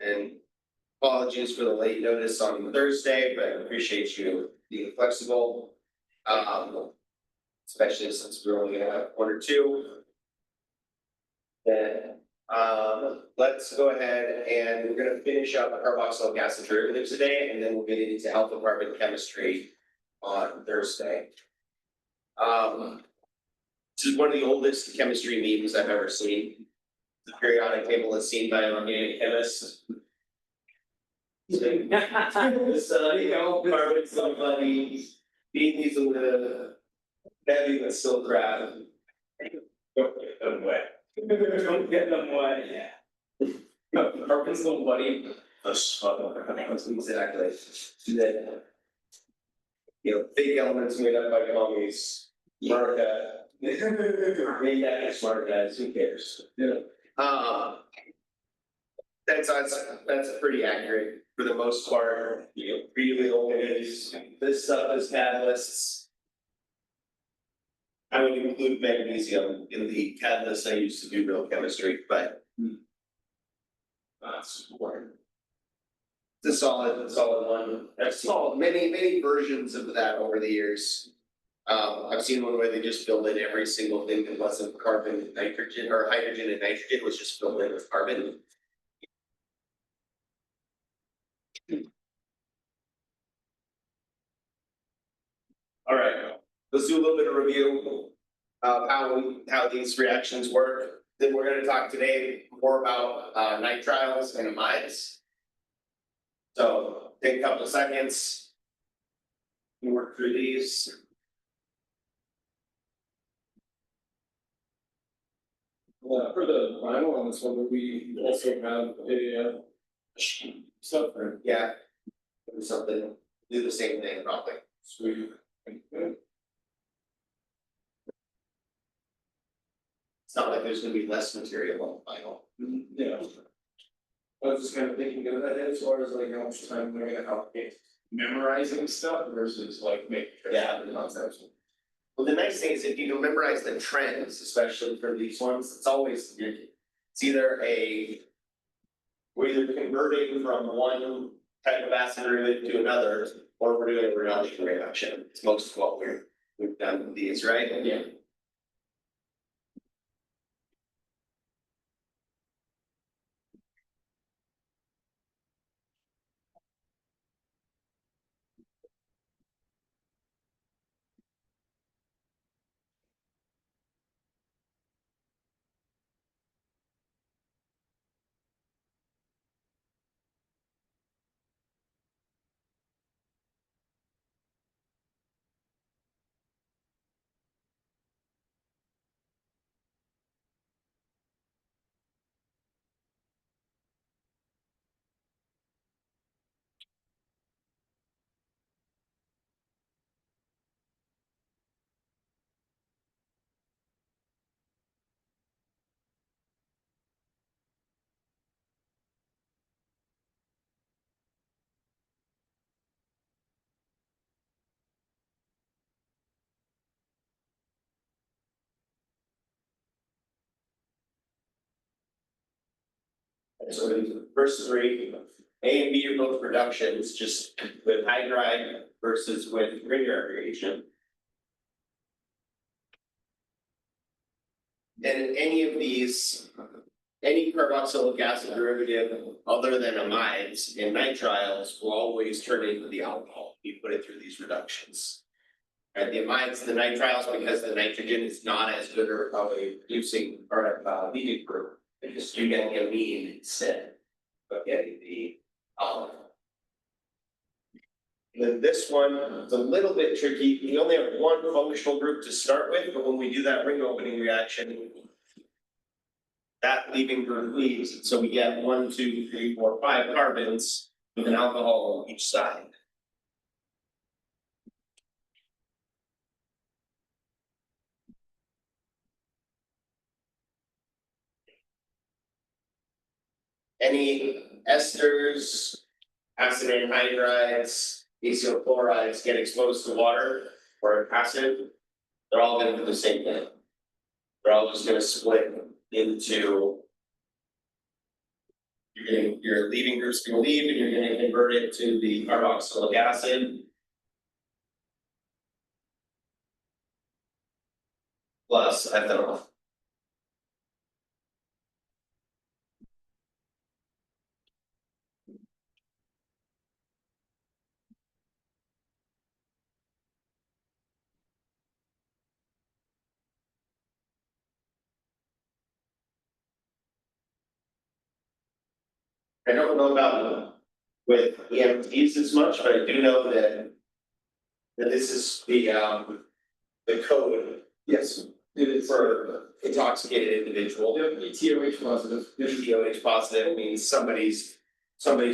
And apologies for the late notice on Thursday, but I appreciate you being flexible. Especially since we're only gonna have one or two. Then, let's go ahead and we're gonna finish up carboxylic acid derivatives today, and then we'll get into health department chemistry on Thursday. This is one of the oldest chemistry meetings I've ever seen. The periodic table is seen by an organic chemist. Carbon, somebody, being these with a heavy but still crab. Don't get them wet. Don't get them wet, yeah. Carbon's so bloody. Exactly. That, big elements made up by commies. Marca. Made that smart guys, who cares? Yeah. That's pretty accurate for the most part. Really always, this stuff is catalysts. I would include magnesium in the catalyst I used to do real chemistry, but that's important. It's a solid one. I've saw many versions of that over the years. I've seen one where they just filled in every single thing that wasn't carbon, nitrogen, or hydrogen and nitrogen was just filled in with carbon. All right, let's do a little bit of review of how these reactions work. Then we're going to talk today more about nitriles and amides. So take a couple of seconds. Work through these. For the final on this one, we also have a subframe. Yeah, do something. Do the same thing, probably. Sweet. It's not like there's going to be less material on the final. Yeah. I was just kind of thinking of that as far as like how much time they're gonna allocate memorizing stuff versus like making sure. Yeah. Well, the nice thing is if you can memorize the trends, especially for these ones, it's always, it's either we're either converting from one type of acid derivative to another, or we're doing a reduction reaction. It's most of what we've done with these, right? Yeah. So the first three, A and B are both reductions, just with hydride versus with Grignard reagent. And in any of these, any carboxylic acid derivative other than amides and nitriles will always turn into the alcohol. You put it through these reductions. And the amides, the nitriles, because the nitrogen is not as good or probably producing or leading group, because you get the amine instead of getting the alcohol. Then this one is a little bit tricky. We only have one functional group to start with, but when we do that ring opening reaction, that leaving group leaves, so we get 1, 2, 3, 4, 5 carbons with an alcohol on each side. Any esters, acid anhydrides, acyl chlorides get exposed to water or acid, they're all going to do the same thing. They're all just going to split into your leaving group's gonna leave and you're gonna convert it to the carboxylic acid. Plus ethanol. I don't know about with EMTs as much, but I do know that this is the code Yes, it is. for intoxicated individual. ETOH positive. ETOH positive means somebody's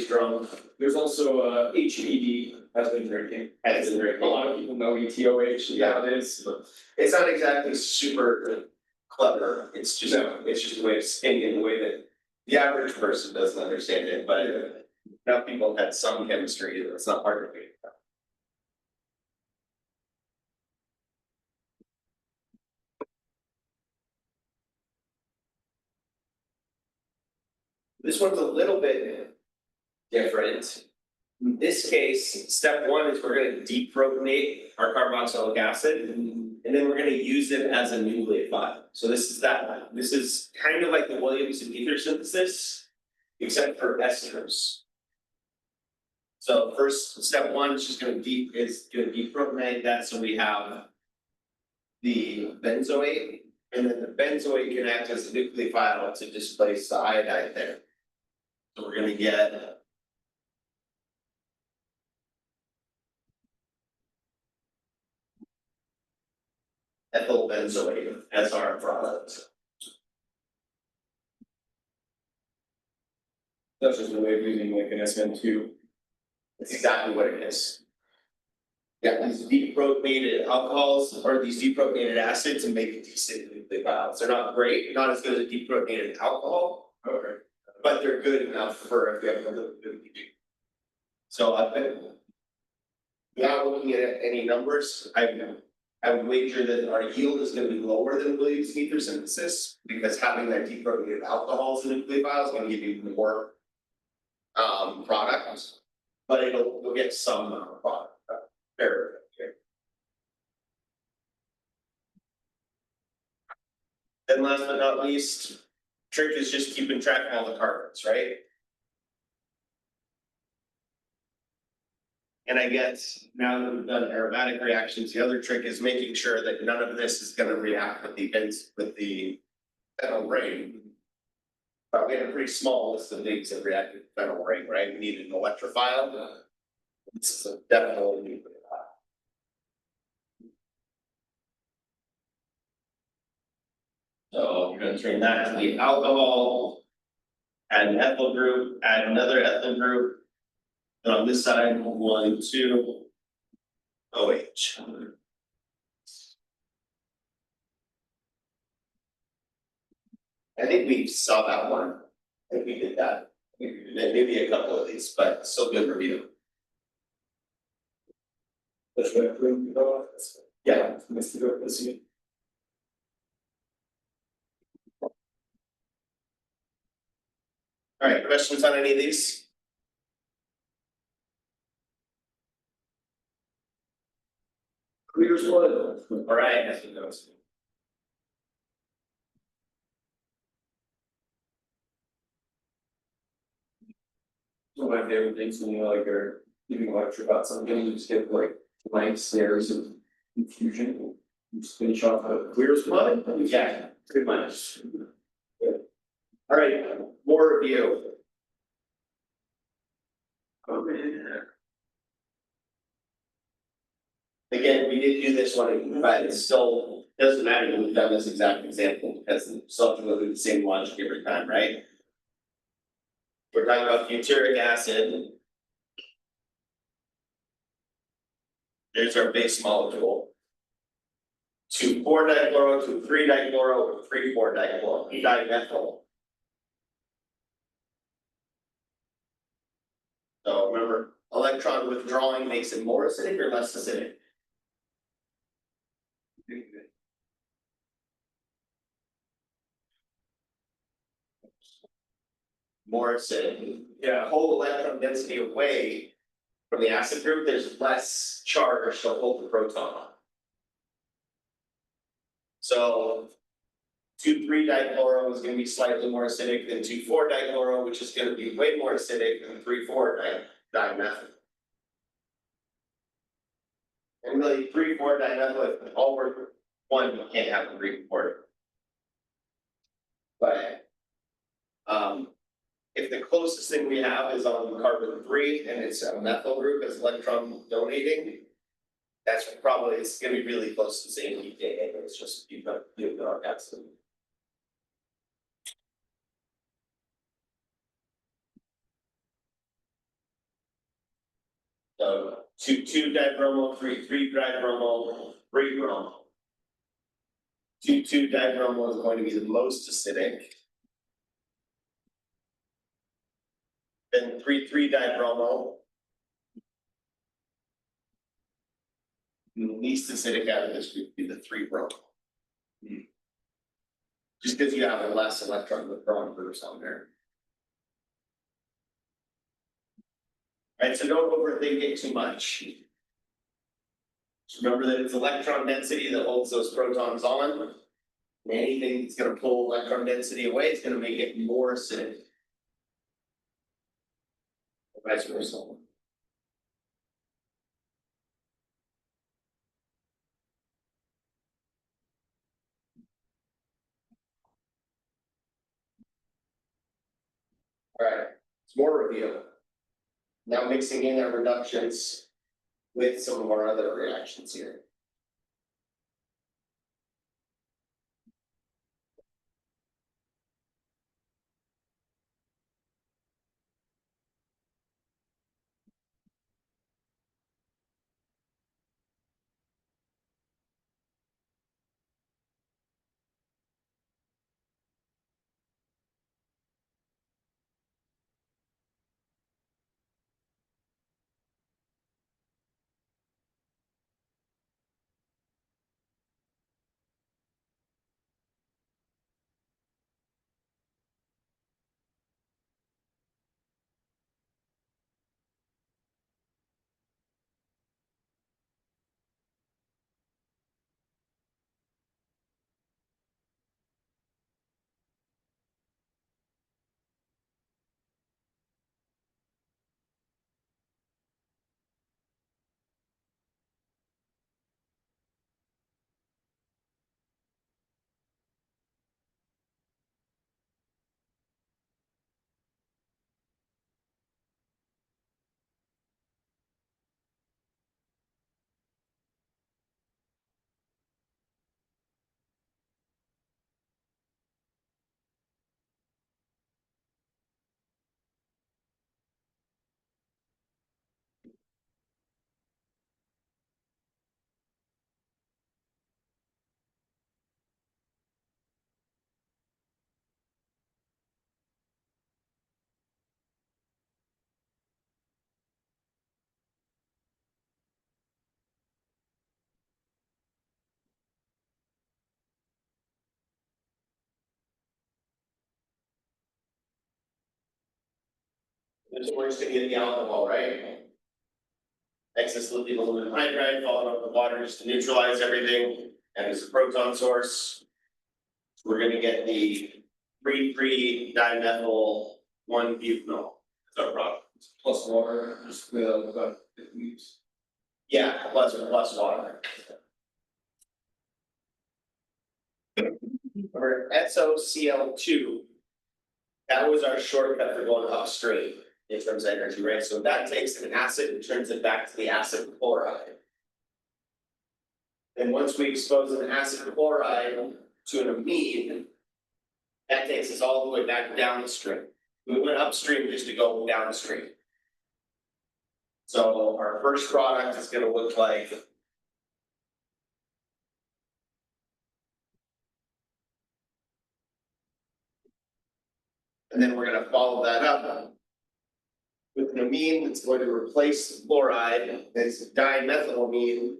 drunk, There's also HPD has been drinking. has been A drinking. lot of people know ETOH nowadays, but It's not exactly super clever, it's just No. a way of saying it in a way that the average person doesn't understand it, but now people have had some chemistry, it's not hard to read. This one's a little bit different. In this case, step one is we're gonna deprotonate our carboxylic acid, and then we're gonna use it as a nucleophile. So this is kind of like the Williams and ether synthesis, except for esters. So first, step one is just gonna deprotonate that, so we have the benzoate, and then the benzoate can act as a nucleophile to displace the iodide there. So we're gonna get ethyl benzoate as our product. that's just a way of using like an SN2. That's exactly what it is. Yeah, these deprotonated alcohols or these deprotonated acids and make decent nucleophiles. They're not great, not as good as deprotonated alcohol, Okay. but they're good enough for if you have a little bit of. So I've been. Without looking at any numbers, I would wager that our yield is gonna be lower than Williams ether synthesis, because having that deprotonated alcohols in nucleophiles is gonna give you more. Product, but you'll get some product, very good. Then last but not least, trick is just keeping track of all the carbons, right? And I guess now that we've done aromatic reactions, the other trick is making sure that none of this is gonna react with the phenyl ring. But we have a pretty small list of things that react with phenyl ring, right? We need an electrophile. This is a definitely nucleophile. So we're gonna turn that to the alcohol. Add an ethyl group, add another ethyl group. And on this side, 1, 2. OH. I think we saw that one. I think we did that. Maybe a couple of these, but still good review. That's what I bring Yeah. Nice to go this year. All right, questions on any of these? Clear split. All right, that's what goes. One of my favorite things when you like are giving a lecture about something, you just get like blank stares of confusion. You just finish off a clear split. Yeah, pretty much. All right, more review. Oh man. Again, we did do this one, but it still doesn't matter that we've done this exact example because it's still have to go through the same logic every time, right? We're talking about butyric acid. There's our base molecule. 2,4-dichloro, 2,3-dichloro, or 3,4-dichloro, dimethyl. So remember, electron withdrawing makes it more acidic or less acidic? more acidic. Yeah. Hold electron density away from the acid group, there's less charge to hold the proton on. So 2,3 dichloro is going to be slightly more acidic than 2,4 dichloro, which is going to be way more acidic than 3,4 dimethyl. And really 3,4 dimethyl, if all we're one, you can't have a 3,4. But if the closest thing we have is on carbon 3 and it's a methyl group as electron donating, that's probably, it's going to be really close to the same pKa, but it's just butyric acid. So 2,2 dibromo, 3,3 dibromo, 3 bromo. 2,2 dibromo is going to be the most acidic. Then 3,3 dibromo. The least acidic out of this would be the 3 bromo. Just because you have less electron withdrawing groups on there. Right, so don't overthink it too much. Just remember that it's electron density that holds those protons on. And anything that's going to pull electron density away is going to make it more acidic. Or vice versa. All right, it's more review. Now mixing in our reductions with some of our other reactions here. This one's going to get the alcohol, right? Excess lithium aluminum hydride falling over the water just to neutralize everything, and as a proton source. We're going to get the 3,3 dimethyl 1-butanol. That's our product. Plus water, just about it leaves. Yeah, plus water. For SOCl2, that was our shortcut for going upstream in terms of energy, right? So that takes an acid and turns it back to the acid chloride. And once we expose an acid chloride to an amide, that takes us all the way back downstream. We went upstream just to go downstream. So our first product is going to look like and then we're going to follow that up with an amine that's going to replace the chloride. It's dimethylamine.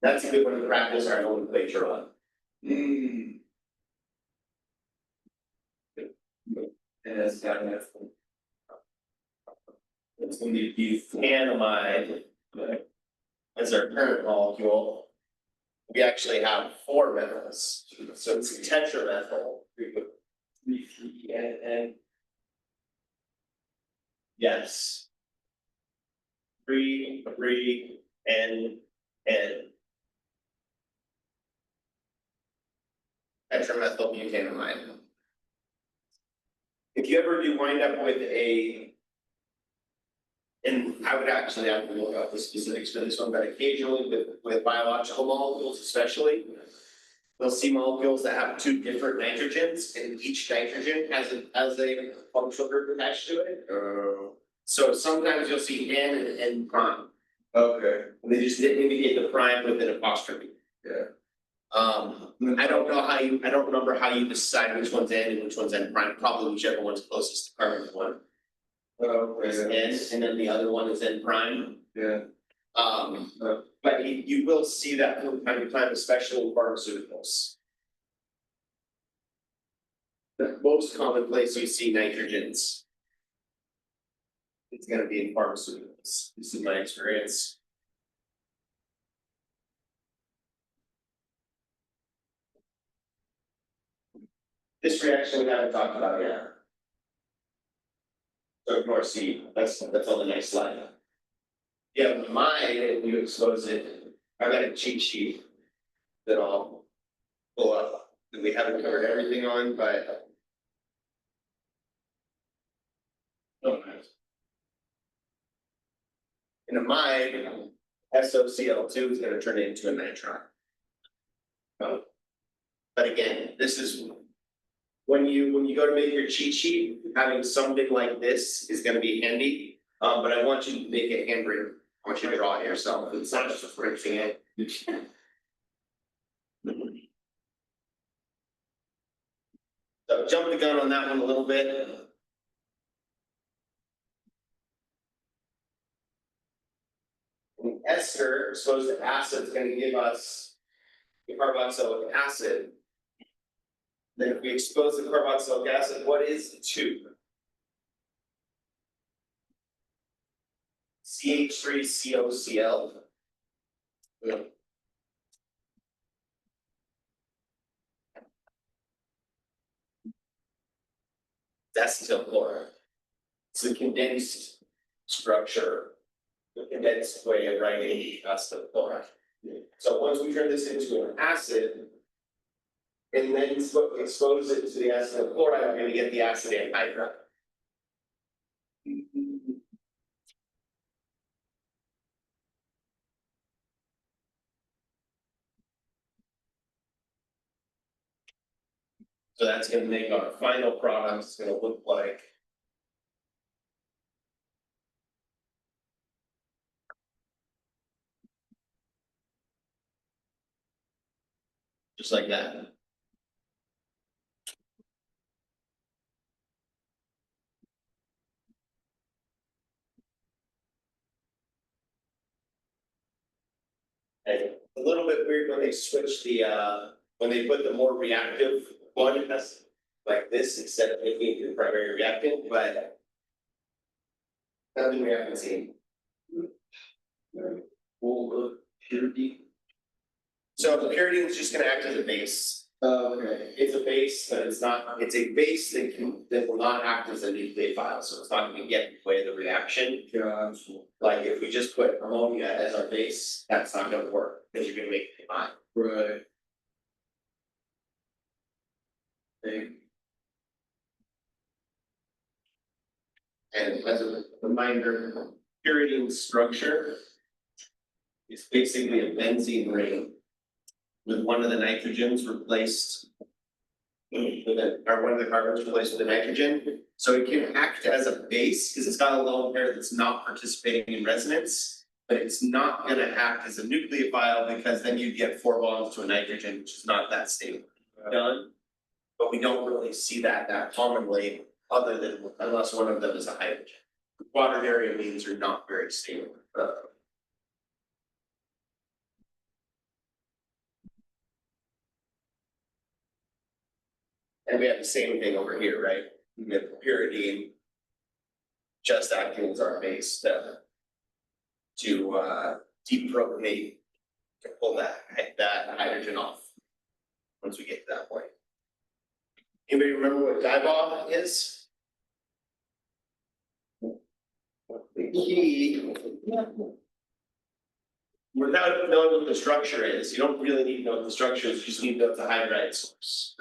That's a good one to practice our nomenclature on. And it's got an F. It's gonna be buthanamide as our current molecule. We actually have 4 methyls, so it's tetramethyl. And Yes. 3, N. Tetramethyl butanamide. If you ever do wind up with and I would actually have to look up the specifics for this one, but occasionally with biological molecules especially, we'll see molecules that have 2 different nitrogens, and each nitrogen has a functional group attached to it. So sometimes you'll see N and N prime, okay, and they just didn't indicate the prime with an apostrophe. yeah. I don't remember how you decide which one's N and which one's N prime, probably whichever one's closest to carbon one. Is N, and then the other one is N prime. Yeah. But you will see that from time to time, especially in pharmaceuticals. The most common place you see nitrogens, it's gonna be in pharmaceuticals. This is my experience. This reaction we haven't talked about yet. So ignore C, that's on the nice slide. Yeah, mine, if you expose it, I've got a cheat sheet that I'll pull up, that we haven't covered everything on, but. Oh, nice. In amide, SOCl2 is gonna turn into a nitrile. But again, this is. When you go to make your cheat sheet, having something like this is gonna be handy, but I want you to make it handwritten. I want you to draw it yourself, it's not just printing it. So jump the gun on that one a little bit. An ester exposed to acid is going to give us the carboxylic acid. Then if we expose the carboxylic acid, what is the 2? CH3COCl. Acetyl chloride. It's a condensed structure, the condensed way of writing acetyl chloride. So once we turn this into an acid, and then expose it to the acetyl chloride, we're going to get the acid anhydride. So that's going to make our final product. It's going to look like. Just like that. And a little bit weird when they switch when they put the more reactive one, that's like this instead of making the primary reactant, but nothing we haven't seen. Purity. So the pyridine is just going to act as a base. Okay. It's a base, but it's not. It's a base that will not act as a nucleophile, so it's not going to get in the way of the reaction. Gotcha. Like if we just put ammonia as our base, that's not going to work because you're going to make it fine. Right. And as a reminder, pyridine structure is basically a benzene ring with one of the nitrogens replaced or one of the carbons replaced with a nitrogen. So it can act as a base because it's got a lone pair that's not participating in resonance, but it's not going to act as a nucleophile because then you get 4 bonds to a nitrogen, which is not that stable. Done. But we don't really see that commonly, other than unless one of them is a hydrogen. Quaternary amines are not very stable. And we have the same thing over here, right? We have pyridine. Just acting as our base step to depropionate, to pull that hydrogen off. Once we get to that point. Anybody remember what dibond is? Without knowing what the structure is, you don't really need to know what the structure is, you just need to know the hydride source.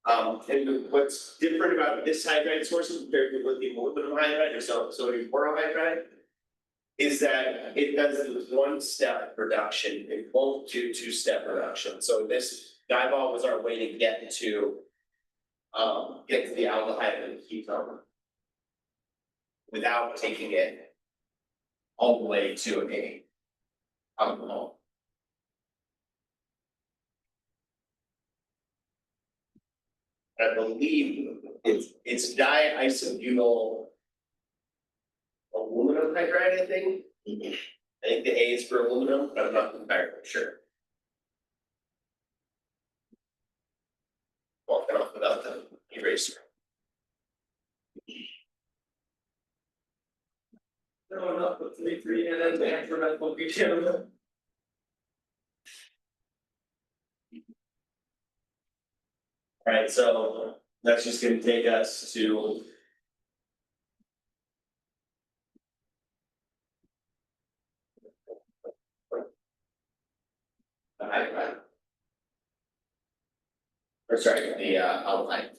And what's different about this hydride source compared to lithium aluminum hydride or sodium borohydride is that it does the one-step reduction, it won't do two-step reduction. So this dibond was our way to get to the aldehyde and the ketone without taking it all the way to a alcohol. I believe it's diisobutyl aluminum hydride, I think. I think the A is for aluminum, but I'm not entirely sure. Walking off without the eraser. No, not put 3 and then the incremental BTM. Alright, so that's just gonna take us to the hydride. Or sorry, the aldehyde.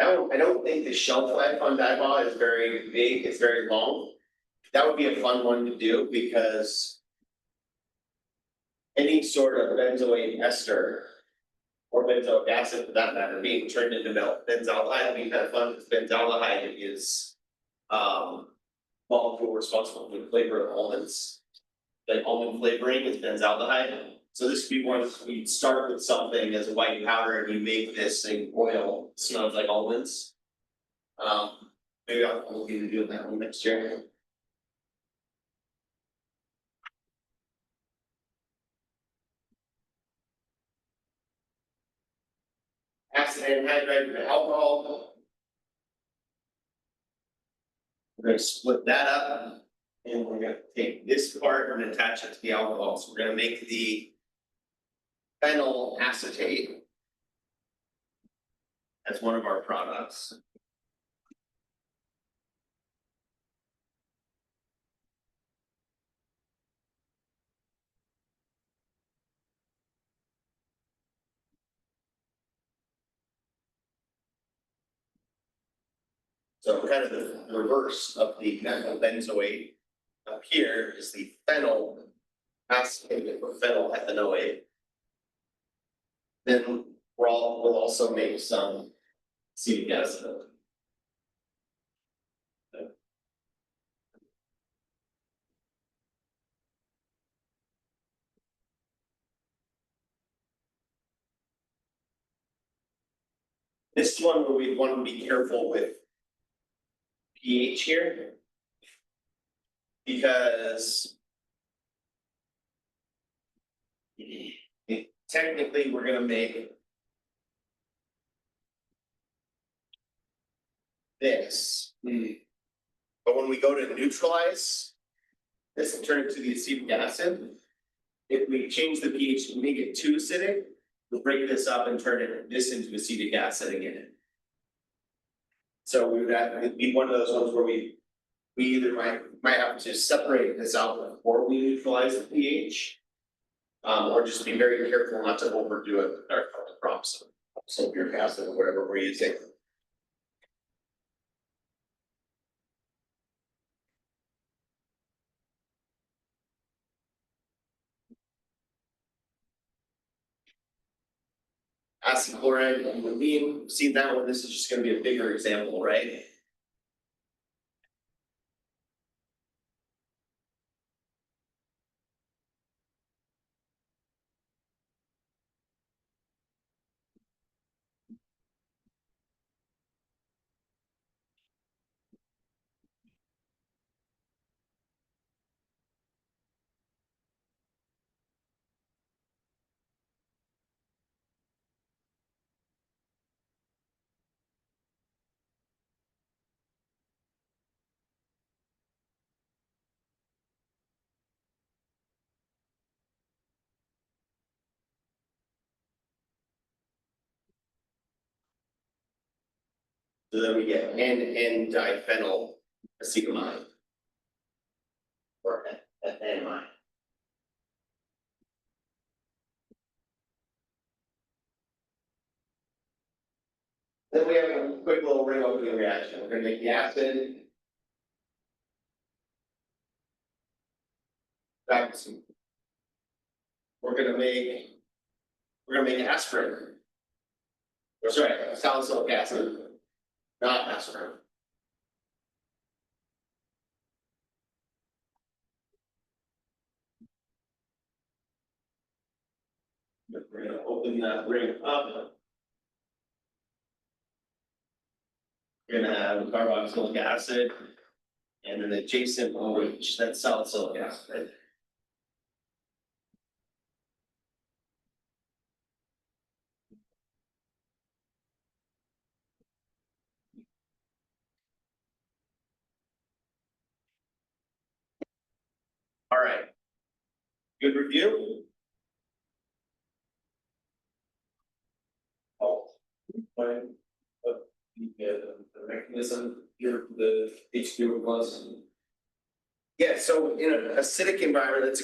Now, I don't think the shelf life on dibond is very big, it's very long. That would be a fun one to do because any sort of benzoate ester or benzoic acid for that matter being turned into benzaldehyde would be kind of fun because benzaldehyde is molecule responsible for the flavor of almonds. Like almond flavoring is benzaldehyde. So this would be one you start with something as a white powder and you make this thing oil, smells like almonds. Maybe I'll look into doing that one next year. Acid anhydride with alcohol. We're gonna split that up and we're gonna take this part and attach it to the alcohol. So we're gonna make the phenyl acetate as one of our products. So kind of the reverse of the methyl benzoate up here is the phenyl acetate or phenyl ethanoate. Then we'll also make some acetic acid. This one where we want to be careful with pH here. Because technically we're gonna make this. But when we go to neutralize, this will turn into the acetic acid. If we change the pH and make it too acidic, we'll break this up and turn this into acetic acid again. So we would have, it'd be one of those ones where we either might have to separate this out before we neutralize the pH. Or just be very careful not to overdo it with our crops, sulfuric acid or whatever we're using. Acid chloride and amine, see that one, this is just gonna be a bigger example, right? So then we get N diphenyl acetamide. Or amide. Then we have a quick little ring opening reaction. We're gonna make the acid. We're gonna make aspirin. Or sorry, salicylic acid, not aspirin. We're gonna open that ring up. We're gonna have carboxylic acid and an adjacent OH, that's salicylic acid. All right. Good review? Oh. Fine. But the mechanism here for the H2O plus. Yeah, so in an acidic environment,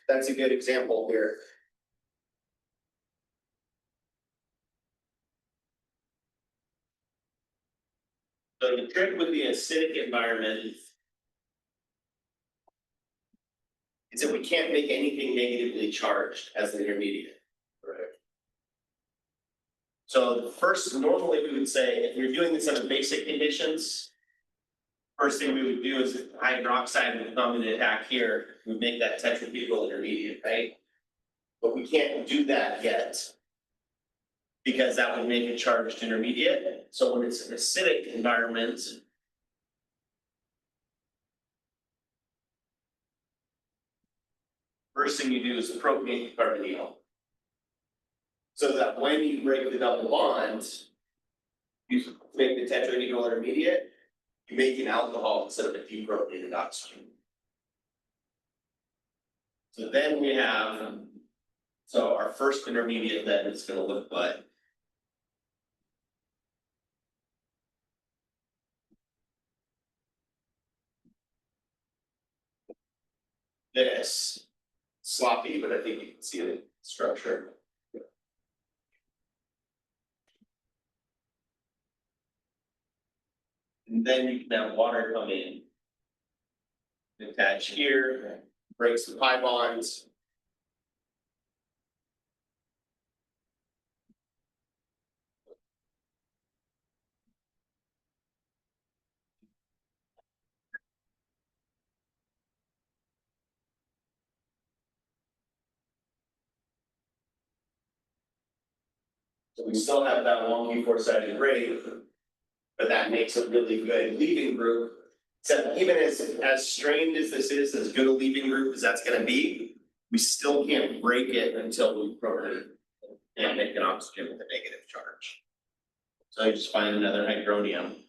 that's a good example here. So the trick with the acidic environment is that we can't make anything negatively charged as an intermediate. Right. So first, normally we would say, if you're doing this under basic conditions, first thing we would do is if hydroxide would come and attack here, we'd make that tetrabutyl intermediate, right? But we can't do that yet, because that would make a charged intermediate. So when it's an acidic environment, first thing you do is propionate carbonyl. So that when you break the double bond, you make the tetrabutyl intermediate, you make an alcohol instead of a deprotonated oxygen. So then we have, so our first intermediate then is going to look like this. Sloppy, but I think you can see the structure. And then you can have water come in, attach here, breaks the pi bonds. So we still have that wonky four-sided ring, but that makes a really good leaving group. So even as strained as this is, as good a leaving group as that's gonna be, we still can't break it until we protonate it and make an oxygen with a negative charge. So you just find another hydronium.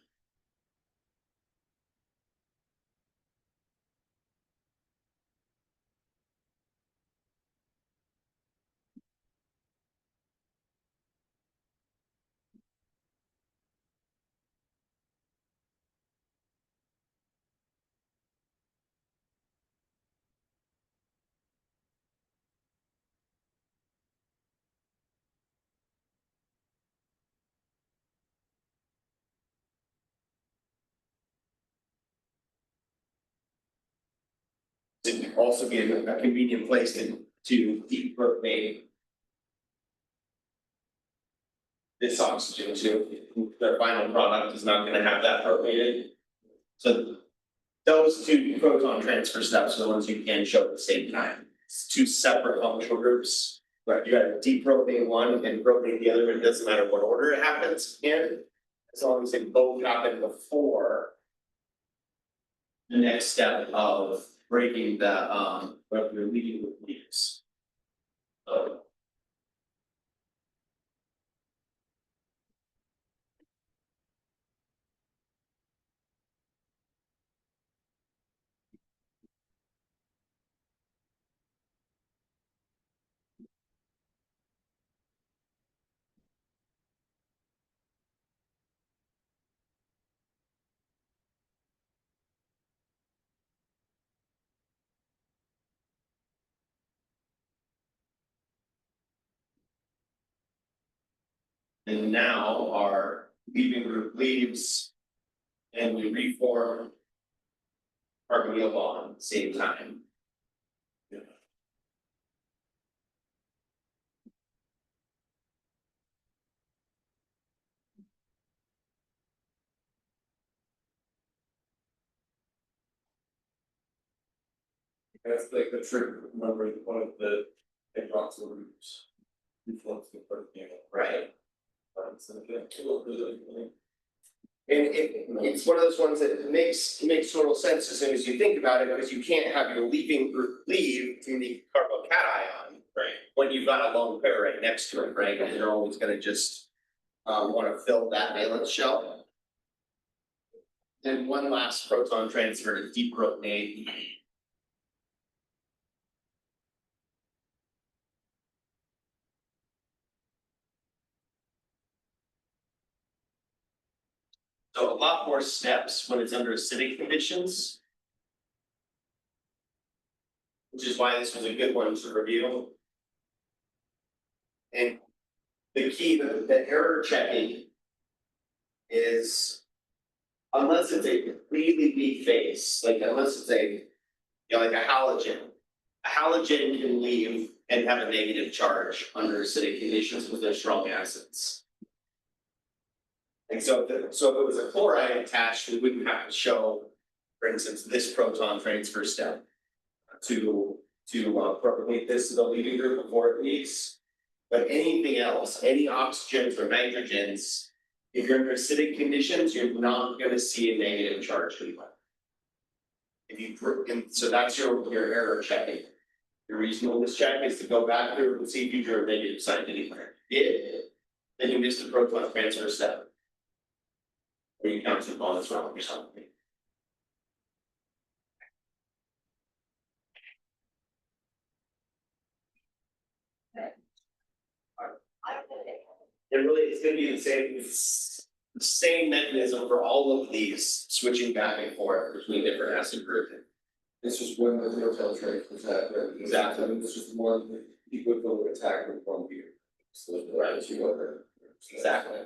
To also be a convenient place to deprotonate this oxygen too. The final product is not gonna have that protonated. So those two proton transfer steps are the ones you can show at the same time. It's two separate functional groups. Right. You gotta deprotonate one and protonate the other, and it doesn't matter what order it happens in, as long as they both happen before the next step of breaking the what you're leading with leaves. So And now our leaving group leaves and we reform carbonyl bond at the same time. That's like the trick, remember one of the hydroxyl groups. Reflects the protein. Right. So the tool really. And it's one of those ones that makes total sense as soon as you think about it, because you can't have your leaving group leave from the carbocation. Right. When you've got a lone pair right next to it, right, and they're always gonna just wanna fill that valence shell. Then one last proton transfer to deprotonate. So a lot more steps when it's under acidic conditions. Which is why this was a good one to review. And the key, the error checking is, unless it's a completely weak phase, like unless it's a, like a halogen. A halogen can leave and have a negative charge under acidic conditions with their strong acids. And so if it was a chloride attached, we wouldn't have to show, for instance, this proton transfer step to propagate this to the leaving group before it leaves. But anything else, any oxygens or nitrogens, if you're under acidic conditions, you're not going to see a negative charge anyway. If you, and so that's your error checking. Your reasonableness check is to go back through and see if you drew a negative sign anywhere. If then you missed a proton transfer step, or you counted bonds wrong or something. It really is going to be the same mechanism for all of these, switching back and forth between different acid groups. It's just one of the Nitrile transfers that, right? Exactly. I mean, it's just one that people would go attack with one beer. So right, you go there. Exactly.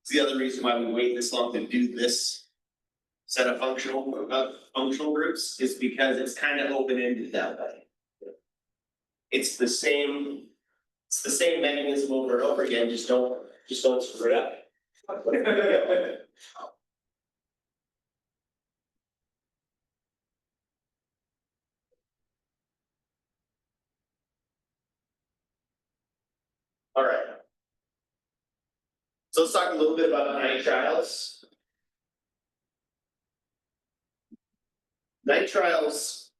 It's the other reason why we wait this long to do this set of functional groups is because it's kind of open-ended that way. It's the same mechanism over and over again, just don't screw it up. All right. So let's talk a little bit about nitriles. Nitriles,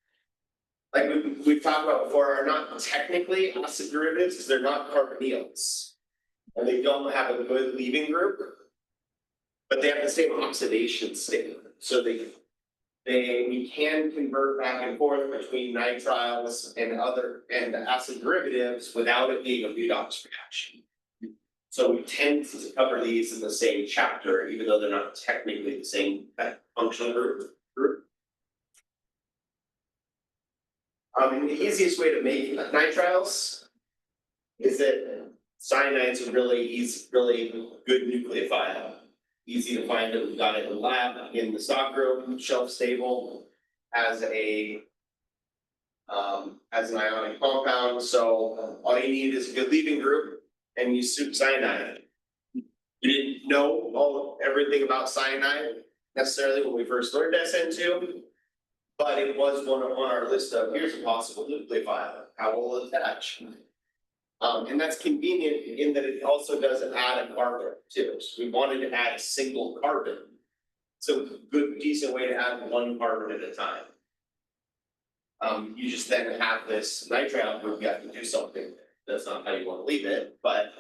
like we've talked about before, are not technically acid derivatives because they're not carbonyls. And they don't have a good leaving group, but they have the same oxidation state. So we can convert back and forth between nitriles and acid derivatives without it being a redox reaction. So we tend to cover these in the same chapter, even though they're not technically the same functional group. And the easiest way to make nitriles is that cyanide's a really good nucleophile. Easy to find it. We've got it in the lab, in the stock group, shelf stable, as an ionic compound. So all you need is a good leaving group, and you soup cyanide. We didn't know everything about cyanide necessarily when we first learned SN2, but it was on our list of here's a possible nucleophile. How will it attach? And that's convenient in that it also doesn't add a carbon too. So we wanted to add a single carbon. So good, decent way to add one carbon at a time. You just then have this nitrile group, you have to do something. That's not how you want to leave it, but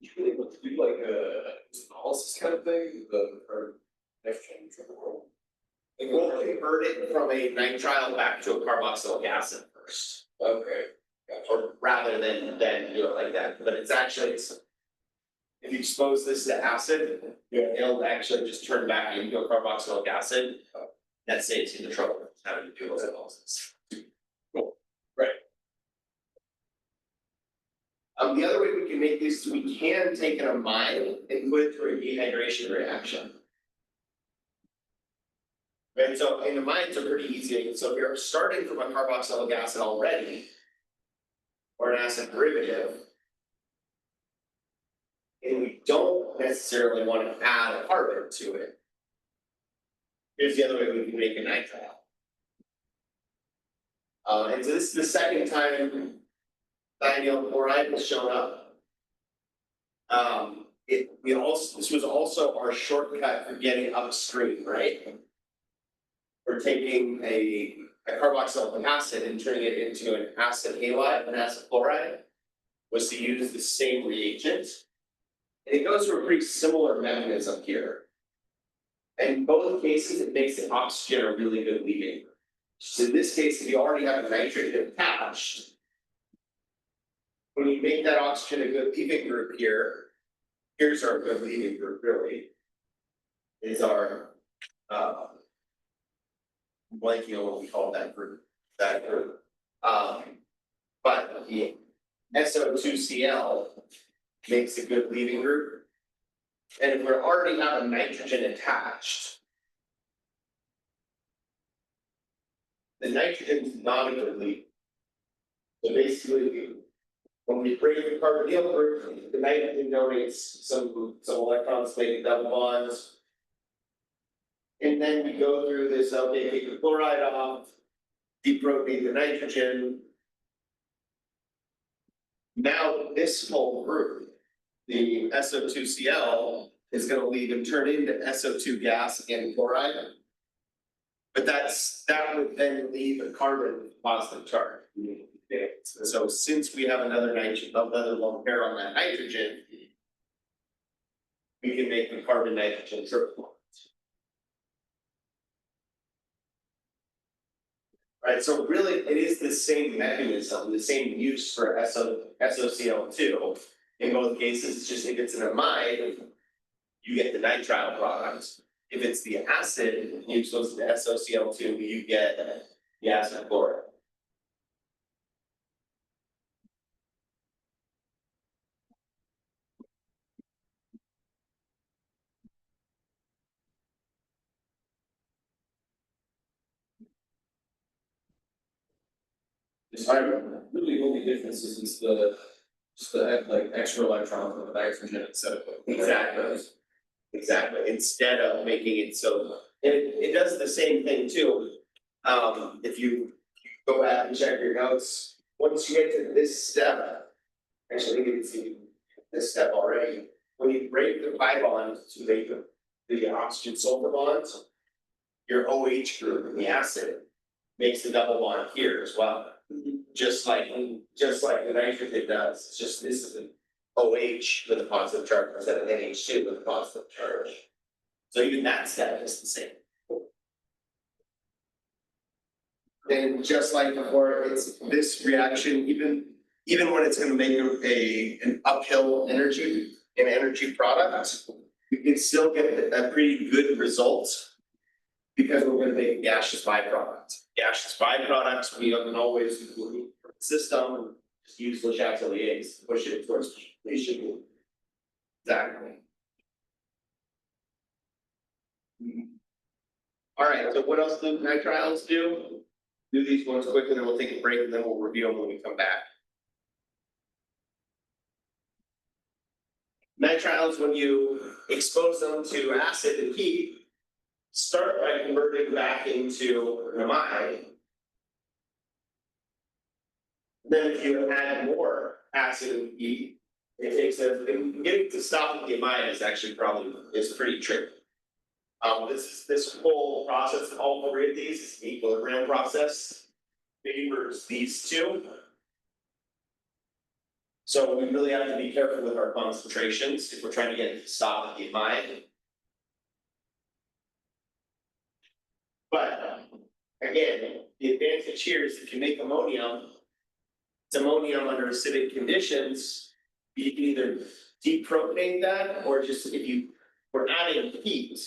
You really want to do like a analysis kind of thing, or exchange or. we'll convert it from a nitrile back to a carboxylic acid first. Okay. Or rather than do it like that, but it's actually, if you expose this to acid, it'll actually just turn back into a carboxylic acid. that saves you the trouble of having to do those analysis. Cool, right. The other way we can make this, we can take an amide and put it through a dehydration reaction. And so, and the amides are pretty easy, so if you're starting from a carboxylic acid already, or an acid derivative, and we don't necessarily want to add a carbon to it. Here's the other way we can make a nitrile. And so this is the second time thionyl chloride has shown up. This was also our shortcut for getting upstream, right? We're taking a carboxylic acid and turning it into an acid halide, an acid chloride, was to use the same reagent. And it goes through a pretty similar mechanism here. And in both cases, it makes the oxygen a really good leaving. So in this case, if you already have a nitrogen attached, when you make that oxygen a good leaving group here, here's our good leaving group really, is our, I'm blanking on what we call that group, but the SO2Cl makes a good leaving group. And if we already have a nitrogen attached, the nitrogen is not a good leaving. So basically, when we break the carbonyl group, the nitrogen donates some electrons, make double bonds. And then we go through this take the chloride off, deprotonate the nitrogen. Now this whole group, the SO2Cl, is going to leave and turn into SO2 gas and chloride. But that would then leave a carbon positive charge. So since we have another lone pair on that nitrogen, we can make the carbon nitrogen triple bond. Right, so really it is the same mechanism, the same use for SOCl2. In both cases, it's just if it's an amide, you get the nitrile product. If it's the acid, you expose the SOCl2, you get the acid chloride. Really the only difference is just the like extra electron for the nitrogen instead of. Exactly, instead of making it so, and it does the same thing too. If you go back and check your notes, once you get to this step, actually I think you can see this step already, when you break the pi bond to make the oxygen sulfur bonds, your OH group in the acid makes the double bond here as well. Just like the nitrogen does, it's just this is an OH with a positive charge instead of NH2 with a positive charge. So even that step is the same. And just like before, it's this reaction, even when it's going to make an uphill energy product, we can still get a pretty good result because we're going to make a gaseous byproduct. Gaseous byproducts, we can always include the system, just use Le Chatelier's to push it towards completion. Exactly. All right, so what else do nitriles do? Do these ones quick and then we'll take a break and then we'll review them when we come back. Nitriles, when you expose them to acid and heat, start by converting back into an amide. Then if you add more acid and heat, it takes getting to stop with the amide is actually is pretty tricky. This whole process, all three of these is an equilibrium process, favors these two. So we really have to be careful with our concentrations if we're trying to get it to stop with the amide. But again, the advantage here is if you make ammonium, it's ammonium under acidic conditions, you can either deprotonate that or just if we're adding heat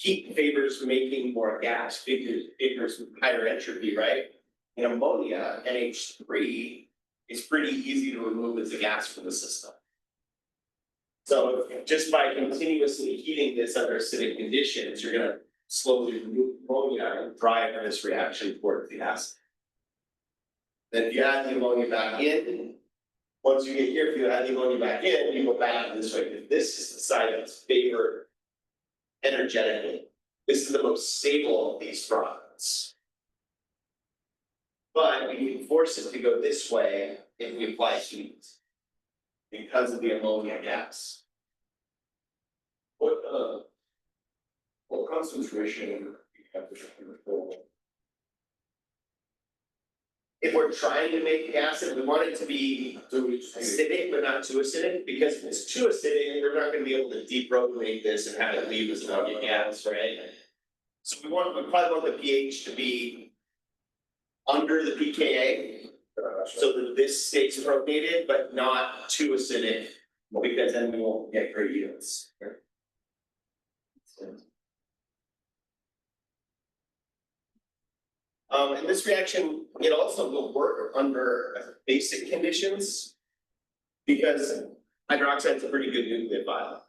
heat favors making more gas, favors higher entropy, right? In ammonia, NH3 is pretty easy to remove as a gas from the system. So just by continuously heating this under acidic conditions, you're gonna slowly remove ammonia and drive this reaction towards the acid. Then if you add the ammonia back in, once you get here, if you add the ammonia back in, you go back this way, because this is the side that's favored energetically. This is the most stable of these products. But we can force it to go this way if we apply heat because of the ammonia gas. What concentration you have to control? If we're trying to make the acid, we want it to be acidic, but not too acidic, because if it's too acidic, we're not gonna be able to deprotonate this and have it leave as ammonia gas, right? So we probably want the pH to be under the pKa, so that this stays protonated, but not too acidic, because then we won't get great yields. And this reaction, it also will work under basic conditions, because hydroxide is a pretty good nucleophile.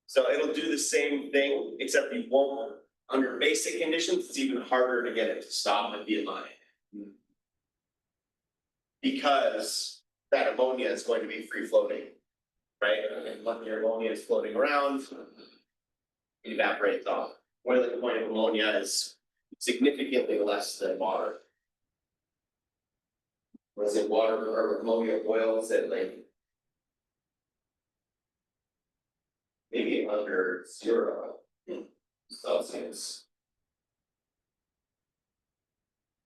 So it'll do the same thing, except you won't, under basic conditions, it's even harder to get it to stop and be aligned. Because that ammonia is going to be free floating, right? And when your ammonia is floating around, it evaporates off. Boiling point of ammonia is significantly less than water. Was it water or ammonia boils at like maybe under 0 Celsius?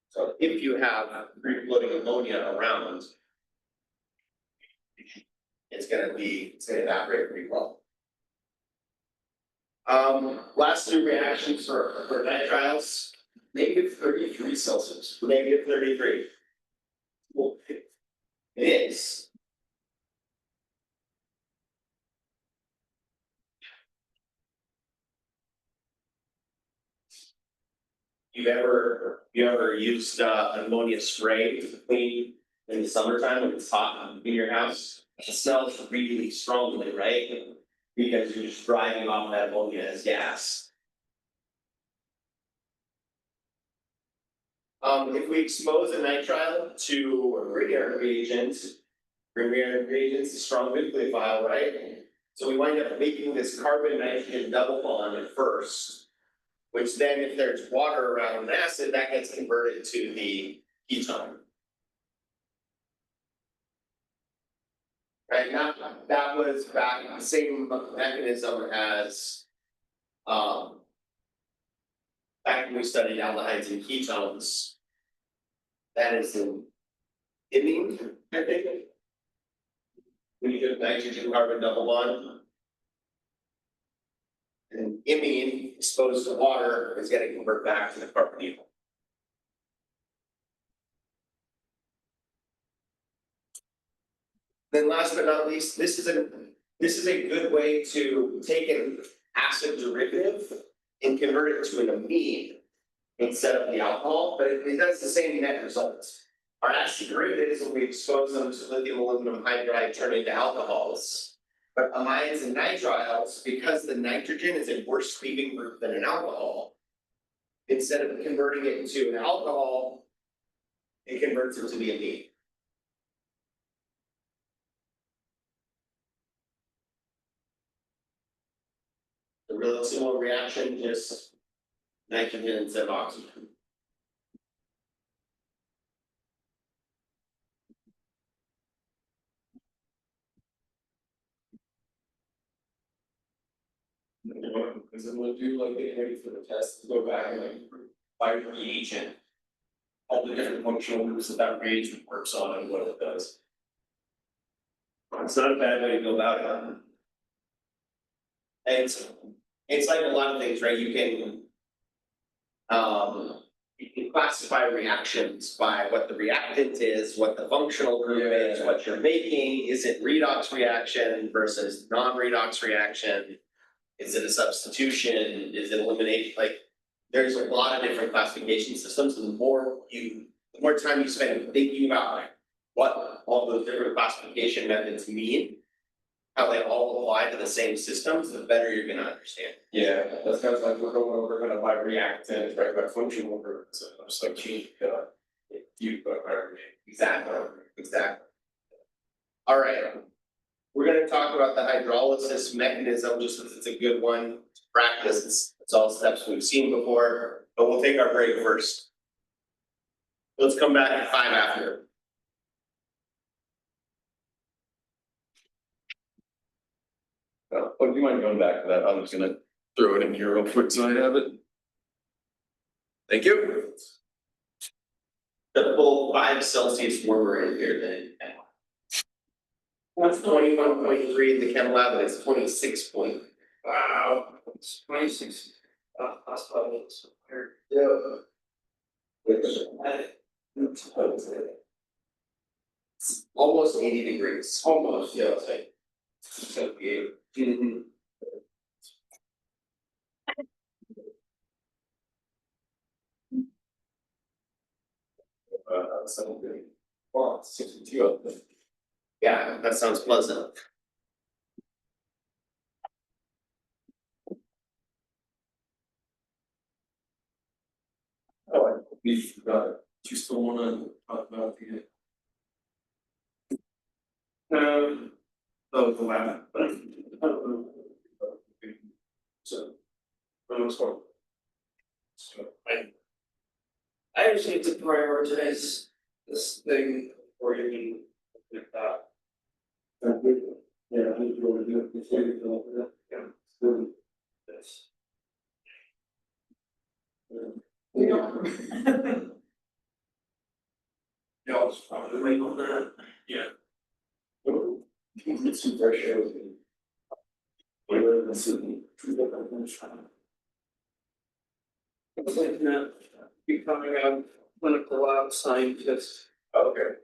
So if you have free floating ammonia around, it's gonna evaporate pretty well. Last two reactions for nitriles. -33 Celsius. -33. Well, it is. You ever used ammonia spray to clean in the summertime when it's hot in your house? It smells really strongly, right? Because you're just driving off that ammonia as gas. If we expose a nitrile to a Grignard reagent is a strong nucleophile, right? So we wind up making this carbon nitrogen double bond at first, which then if there's water around an acid, that gets converted to the ketone. Right, now that was back the same mechanism as back when we studied aldehydes and ketones. That is in imine, I think. When you get nitrogen carbon double bond. And imine exposed to water is going to convert back to the carbonyl. Then last but not least, this is a good way to take an acid derivative and convert it to an amine instead of the alcohol, but it does the same net results. Our acid derivatives, when we expose them to lithium aluminum hydride, turn into alcohols. But amides and nitriles, because the nitrogen is a worse leaving group than an alcohol, instead of converting it into an alcohol, it converts it to the amine. A real similar reaction, just nitrogen instead of oxygen. Because then we'll do like get ready for the test, to go back and like by reagent, all the different functional groups that reagent works on and what it does. It's not a bad way to go about it. And it's like a lot of things, right? You can classify reactions by what the reactant is, what the functional group is, what you're making. Is it redox reaction versus non-redox reaction? Is it a substitution? Is it elimination? Like, there's a lot of different classification systems, and the more time you spend thinking about like what all those different classification methods mean, how they all apply to the same systems, the better you're gonna understand. Yeah, that's kind of like we're going over kind of by reactant, right, by functional group, so just like change you by Exactly, exactly. All right. We're gonna talk about the hydrolysis mechanism, just because it's a good one to practice. It's all steps we've seen before, but we'll take our break first. Let's come back at 5 after. Oh, do you mind going back to that? I'm just gonna throw it in here real quick so I have it. Thank you. The full 5 Celsius warmer in here then. That's 21.3 in the chem lab, and it's 26 point. Wow, it's 26. That's probably so weird. Yeah. Almost 80 degrees. Almost, yeah, it's like. 78. Something. Well, 62 of them. Yeah, that sounds pleasant. Oh, I believe, do you still wanna talk about the? Oh, the lab. So. Let's go. So, I just need to prioritize this thing before you can look at that. Yeah, I need to go do it before you go over that. Yeah. So, this. Yeah, I was probably waiting on that. Yeah. It's some fresh air with me. It's like that, becoming a clinical lab scientist. Okay.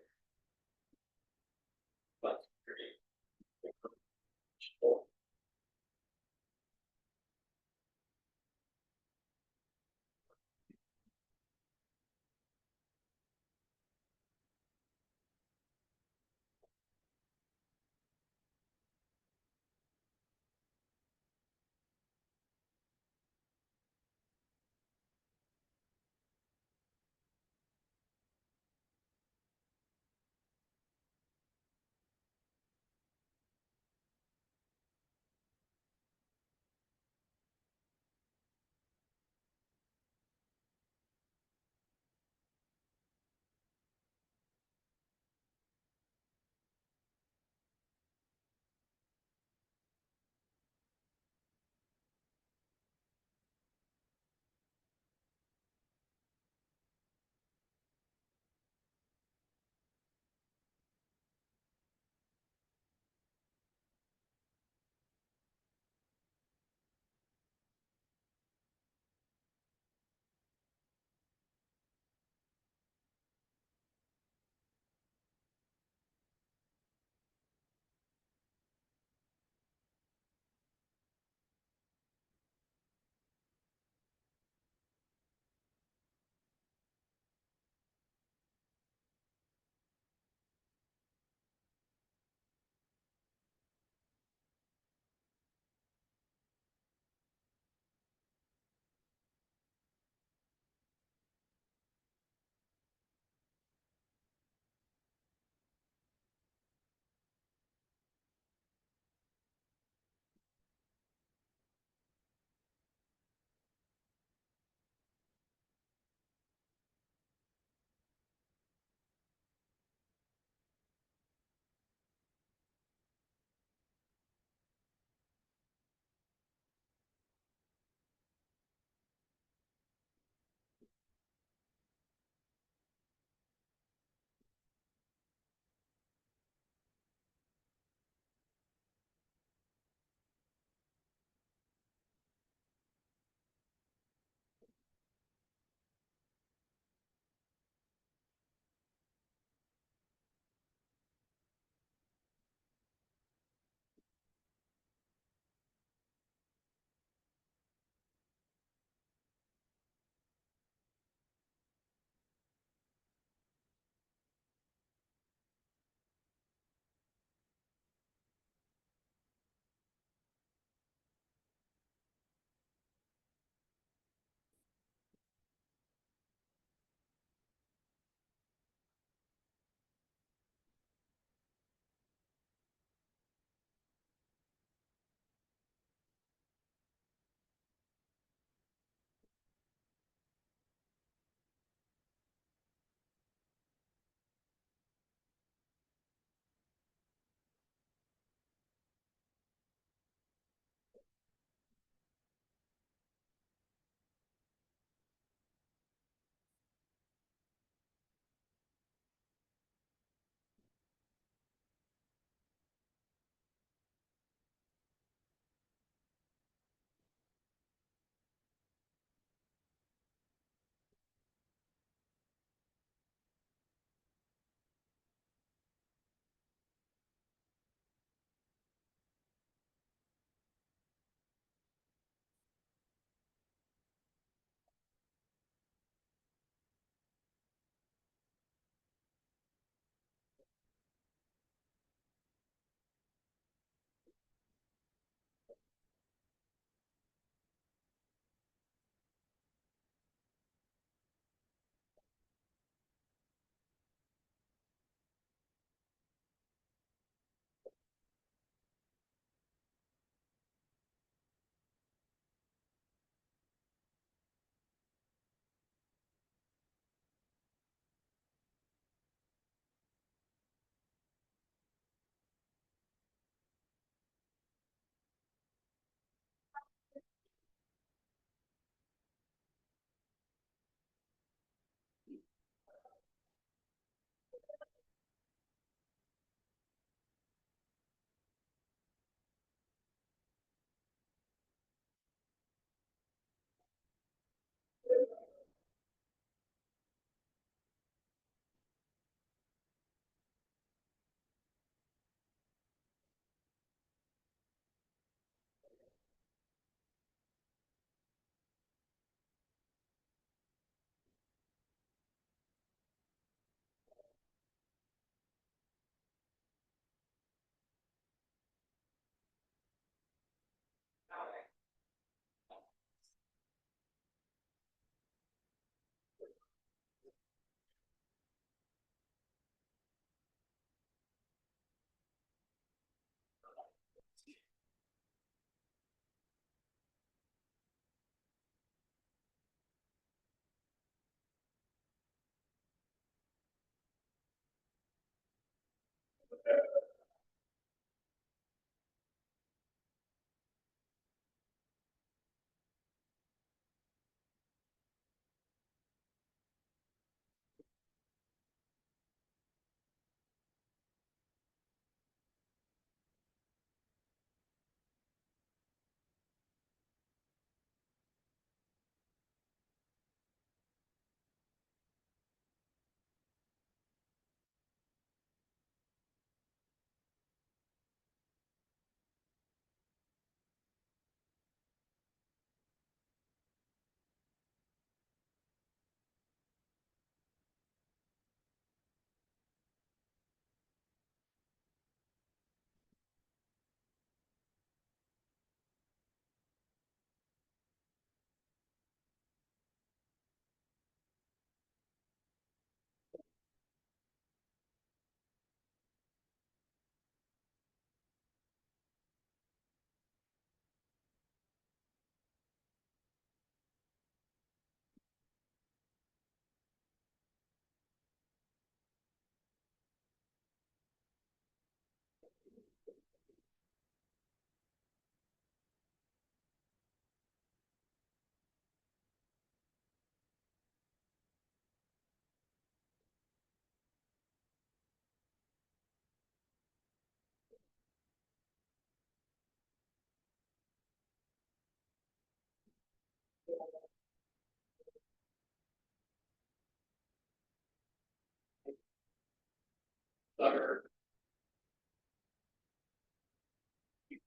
Or.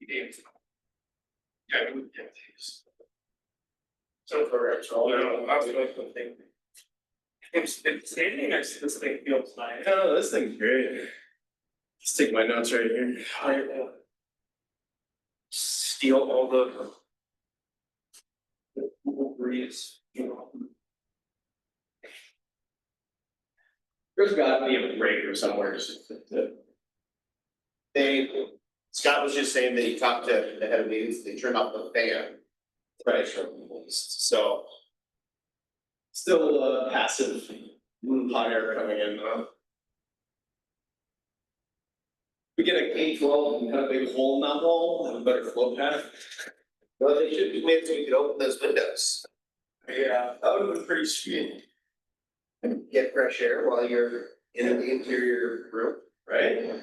Yeah, we would get these. So for actual, I was like, something. It's standing next to this thing feels nice. Oh, this thing's great. Let's take my notes right here. Steal all the. Breeze, There's gotta be a breaker somewhere. Scott was just saying that he talked to the head of meetings, they turned off the fan. Pressure, so. Still passive hot air coming in though. We get a K-12 and cut a big hole in that wall, have a better flow path. Well, they should be made so we could open those windows. Yeah, that would have been pretty sweet, And get fresh air while you're in the interior room. right?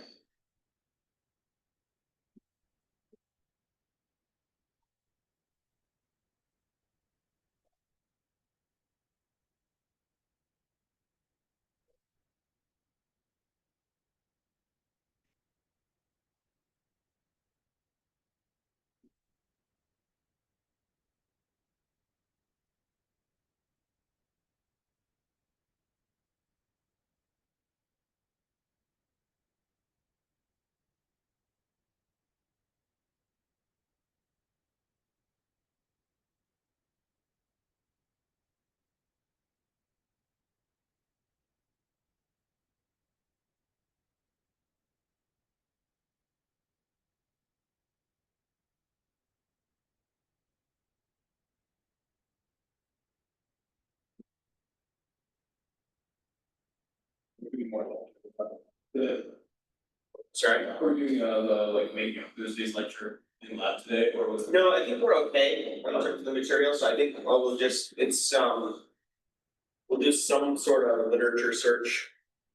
Sorry. We're doing the like making Thursday's lecture in lab today, or was it? No, I think we're okay in terms of the material, so I think we'll just, it's we'll do some sort of literature search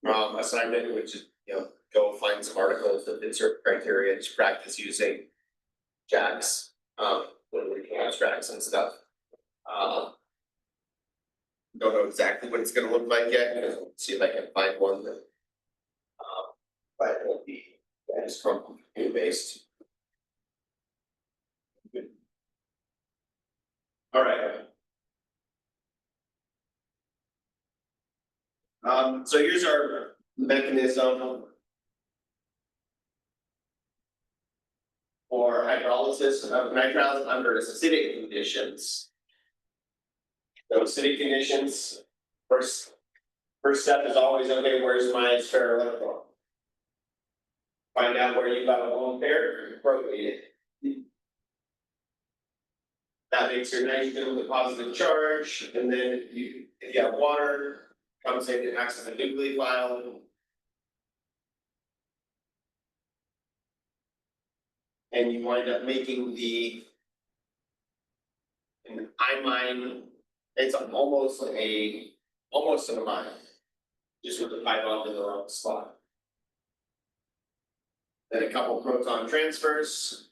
assignment, which is, go find some articles that fit certain criteria to practice using jacks, when we can abstracts and stuff. Don't know exactly what it's gonna look like yet, we'll see if I can find one that but it won't be, just from computer based. All right. So here's our mechanism for hydrolysis of nitriles under acidic conditions. So acidic conditions, first step is always, okay, where's my ferroelectron? Find out where you got a lone pair, rotate it. That makes your nitrogen with a positive charge, and then if you have water, comes in and acts as a nucleophile. And you wind up making an imine, it's almost an amine. Just with the pipe off in the wrong spot. Then a couple proton transfers.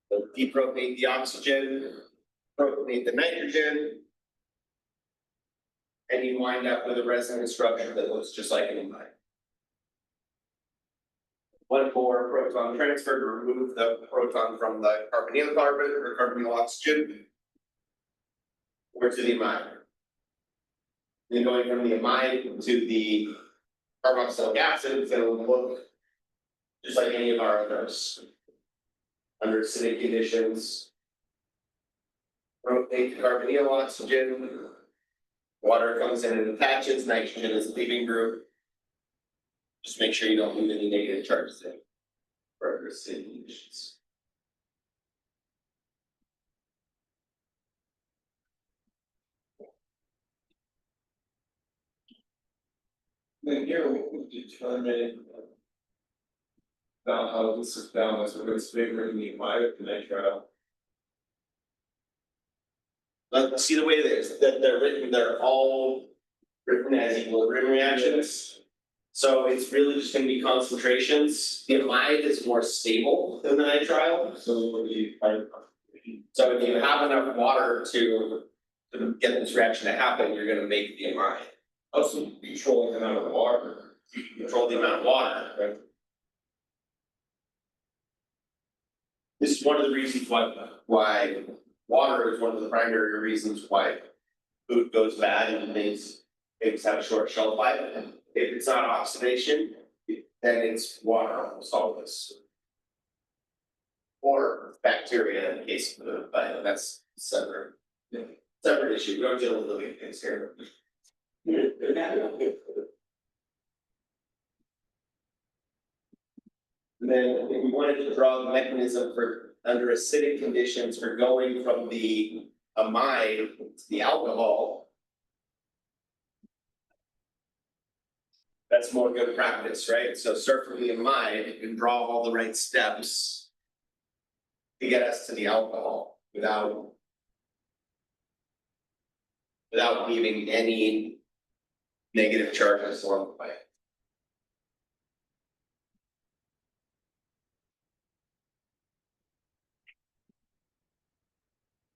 They'll depropate the oxygen, propionate the nitrogen. And you wind up with a resonance structure that looks just like an amine. One more proton transfer to remove the proton from the carbonyl carbon or carbonyl oxygen. Or to the amide. Then going from the amide to the carboxylic acid, it'll look just like any of our others. Under acidic conditions. Rotate the carbonyl oxygen. Water comes in and attaches, nitrogen is a leaving group. Just make sure you don't leave any negative charges in for under acidic conditions. Then here we determine about how this is balanced with its favoring the amide and nitrile. Let's see the way that they're written, they're all written as equilibrium reactions. So it's really just gonna be concentrations. The amide is more stable than the nitrile. So we So if you have enough water to get this reaction to happen, you're gonna make the amide. also controlling the amount of water. You can control the amount of water, right? This is one of the reasons why water is one of the primary reasons why food goes bad and things have a short shelf life. If it's not oxidation, then it's water almost always. Or bacteria in the case of food, but that's separate. Separate issue, we don't deal with living things here. And then if we wanted to draw the mechanism for under acidic conditions for going from the amide to the alcohol. That's more good practice, right? So start from the amide and draw all the right steps to get us to the alcohol without leaving any negative charges along the way.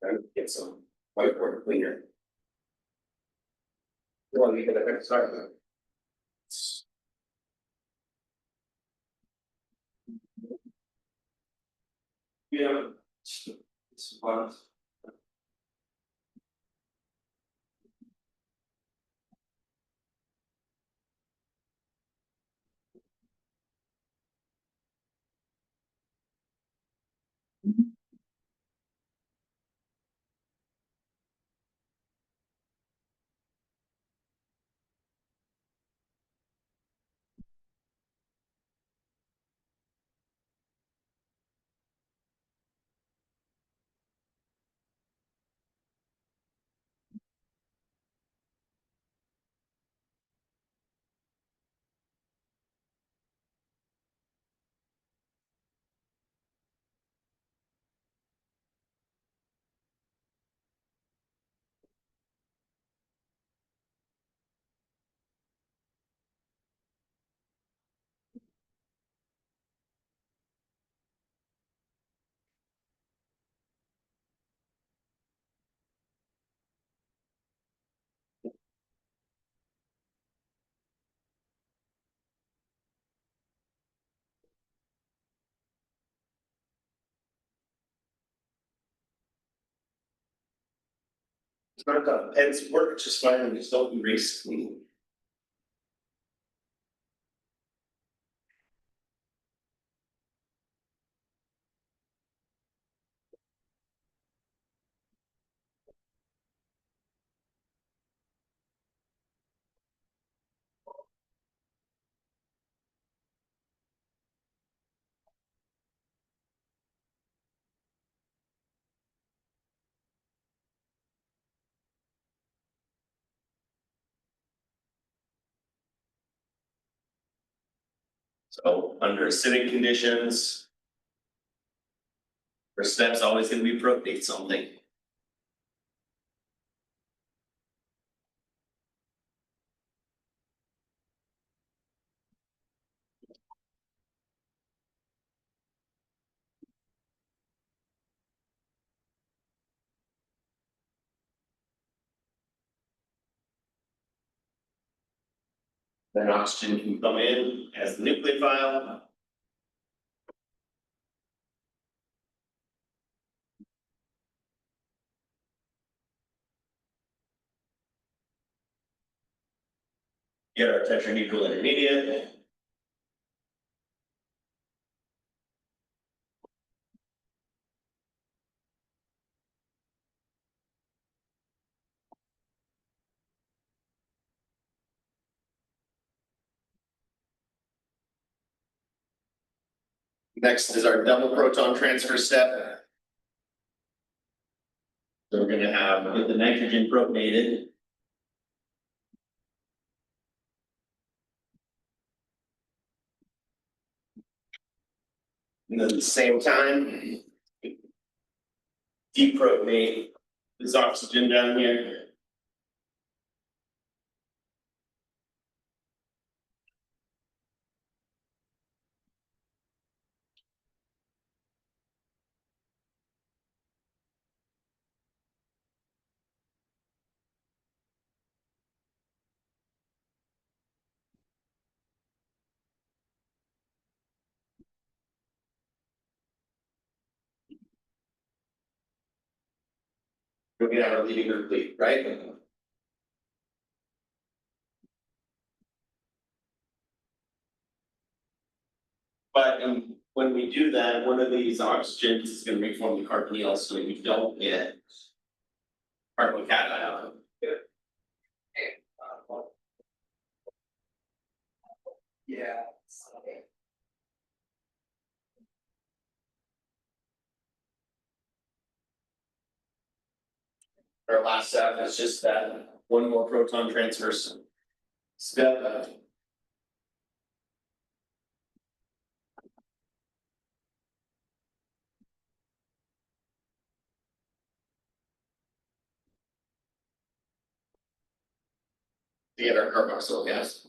And get some whiteboard cleaner. You want to get a head start? Yeah. It's fun. It's not done, it's work just fine, and just don't erase. So under acidic conditions, Our step's always gonna be propionate something. Then oxygen can come in as the nucleophile. Get our tetrahedral intermediate. Next is our double proton transfer step. So we're gonna have get the nitrogen propionated. And then at the same time, deprotonate this oxygen down here. We'll get our leading complete, right? But when we do that, one of these oxygens is gonna reform the carbonyl, so we don't get carbocation. Yeah. Our last step is just that one more proton transfer step. To get our carboxyl gas.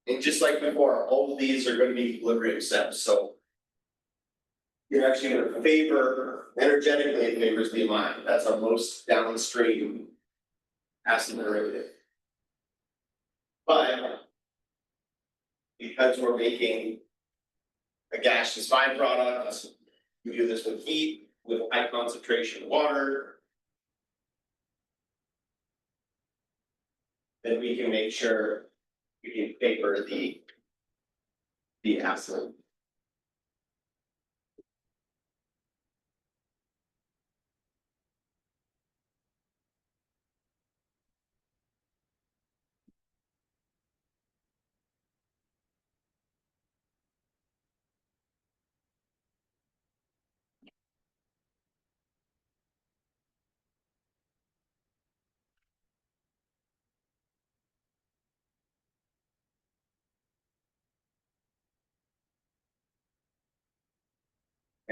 And just like before, all of these are gonna be equilibrium steps, so. You're actually gonna favor, energetically it favors the amide, that's our most downstream acid derivative. But because we're making a gaseous byproduct, we do this with heat, with high concentration water. Then we can make sure we can favor the acid.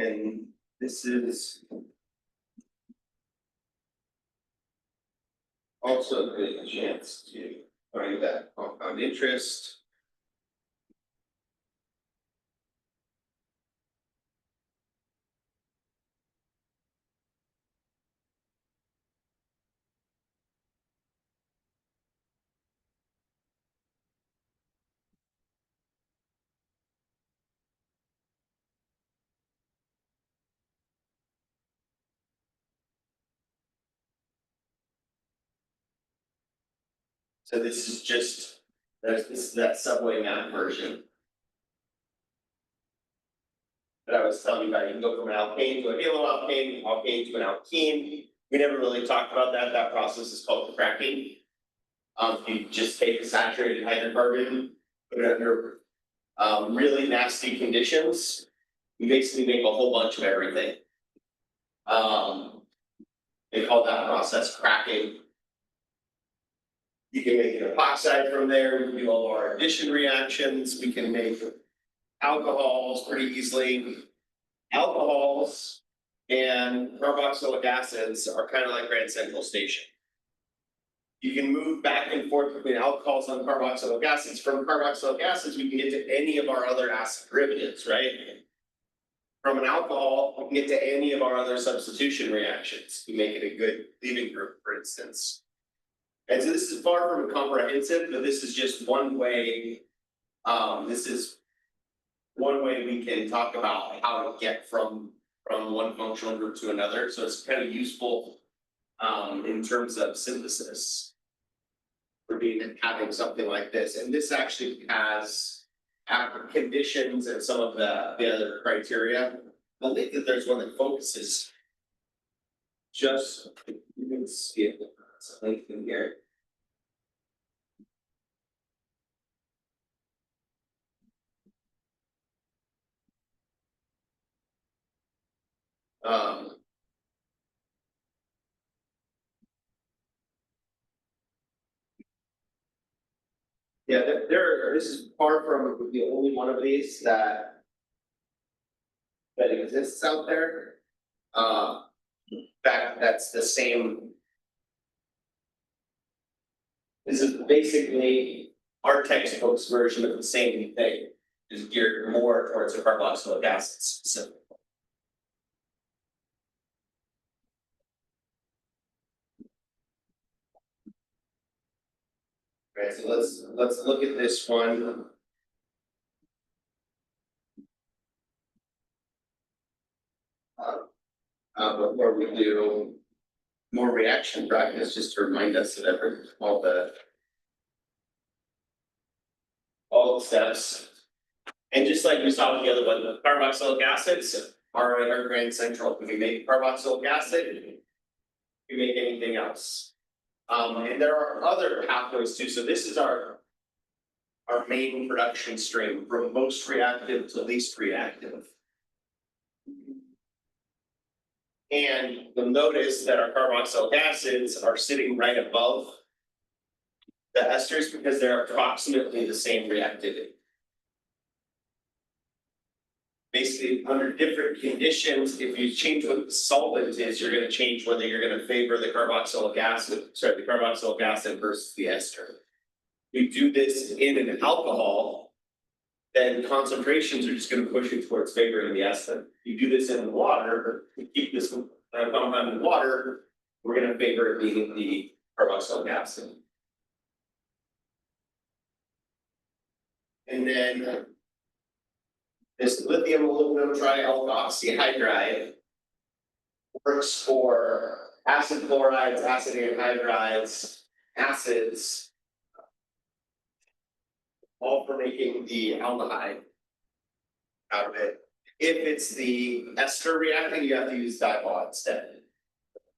And this is also a good chance to find that compound interest. So this is just, this is that subway map version. That I was telling you about, you can go from an alkane to a haloalkane, alkane to an alkene. We never really talked about that, that process is called cracking. You just take a saturated hydrocarbon, put it under really nasty conditions. You basically make a whole bunch of everything. They call that process cracking. You can make an epoxide from there, we can do all of our addition reactions, we can make alcohols pretty easily. Alcohols And carboxylic acids are kind of like Grand Central Station. You can move back and forth between alcohols and carboxylic acids. From carboxylic acids, we can get to any of our other acid derivatives, right? From an alcohol, we can get to any of our other substitution reactions. We make it a good leaving group, for instance. And so this is far from comprehensive, but this is just one way. This is one way we can talk about how to get from one functional group to another. So it's kind of useful in terms of synthesis for having something like this. And this actually has conditions and some of the other criteria. I believe that there's one that focuses just, you can see it, it's linked in here. Yeah, this is far from the only one of these that exists out there. In fact, that's the same. This is basically our textbook's version of the same thing, is geared more towards the carboxylic acids specifically. Okay, so let's look at this one. Before we do more reaction practice, just to remind us that all the steps. And just like we saw with the other one, the carboxylic acids are in our Grand Central. We make carboxylic acid, we make anything else. And there are other pathways too. So this is our main production stream, from most reactive to least reactive. And you'll notice that our carboxylic acids are sitting right above the esters because they're approximately the same reactivity. Basically, under different conditions, if you change what the solvent is, you're going to change whether you're going to favor the carboxylic acid versus the ester. We do this in an alcohol, then concentrations are just going to push you towards favoring the ester. You do this in the water, we keep this compound in water, we're going to favor the carboxylic acid. And then this lithium aluminum trialkoxyhydride works for acid chlorides, acid anhydrides, acids, all for making the aldehyde out of it. If it's the ester reacting, you have to use dipol instead.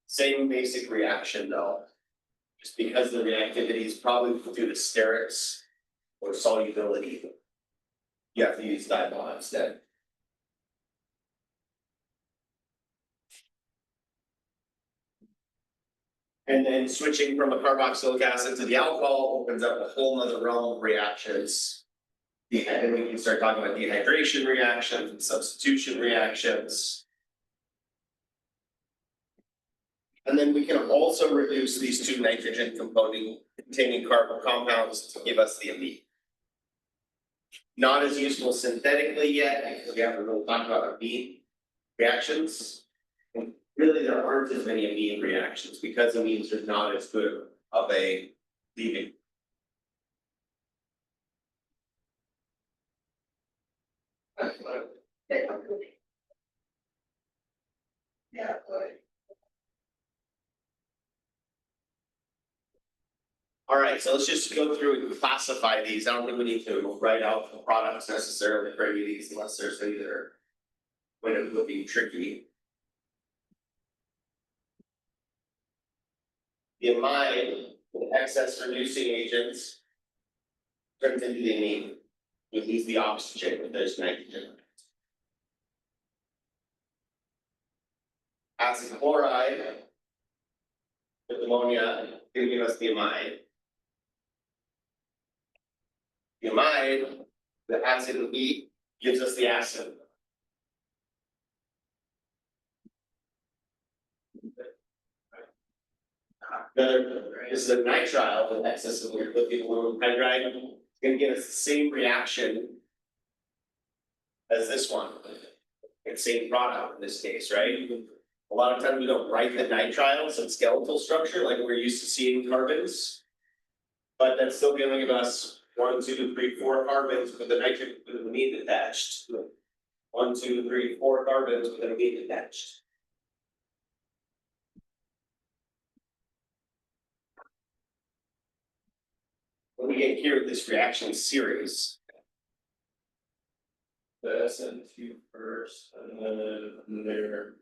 Same basic reaction though, just because the reactivity is probably due to sterics or solubility. You have to use dipol instead. And then switching from a carboxylic acid to the alcohol opens up a whole other realm of reactions. And we can start talking about dehydration reactions, substitution reactions. And then we can also reduce these two nitrogen containing carbon compounds to give us the amide. Not as useful synthetically yet, because we haven't really talked about amide reactions. And really, there aren't as many amide reactions because amines are not as good of a leaving. Yeah, all right, so let's just go through and classify these. I don't think we need to write out the products necessarily for any of these unless there's any that are going to be tricky. The amide, the excess reducing agents, turns into the amine. We lose the oxygen if there's nitrogen. Acid chloride with ammonia can give us the amide. The amide, the acid and heat gives us the acid. Another, this is a nitrile with excess of lithium aluminum hydride, it's gonna give us the same reaction as this one. It's same product in this case, right? A lot of times we don't write the nitriles and skeletal structure like we're used to seeing carbons. But that's still giving us 1, 2, 3, 4 carbons with the with the amide attached. 1, 2, 3, 4 carbons with an amide attached. What we get here with this reaction series. The SN2 first, and then there.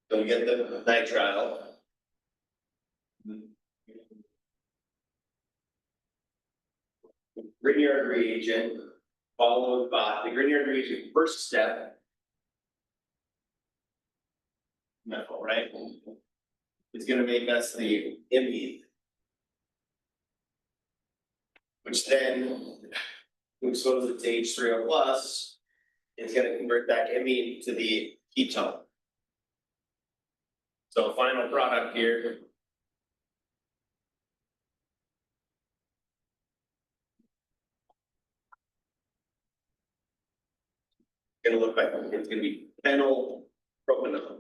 So we get the nitrile. Grignard reagent, followed by the Grignard reagent first step. Methyl, right? It's gonna make us the amide. Which then, we expose it to H3O plus, it's gonna convert that amide to the ketone. So final product here. Gonna look like, it's gonna be phenyl propanone.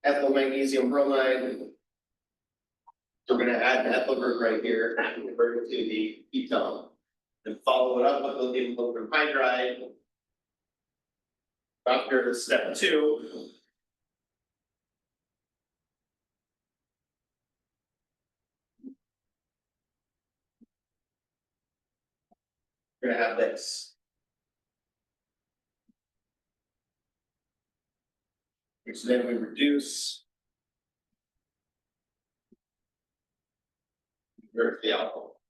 Ethyl magnesium bromide. So we're gonna add an ethyl group right here and convert it to the ketone. Then follow it up with lithium aluminum hydride. After step 2. We're gonna have this. Which then we reduce. Convert the alcohol.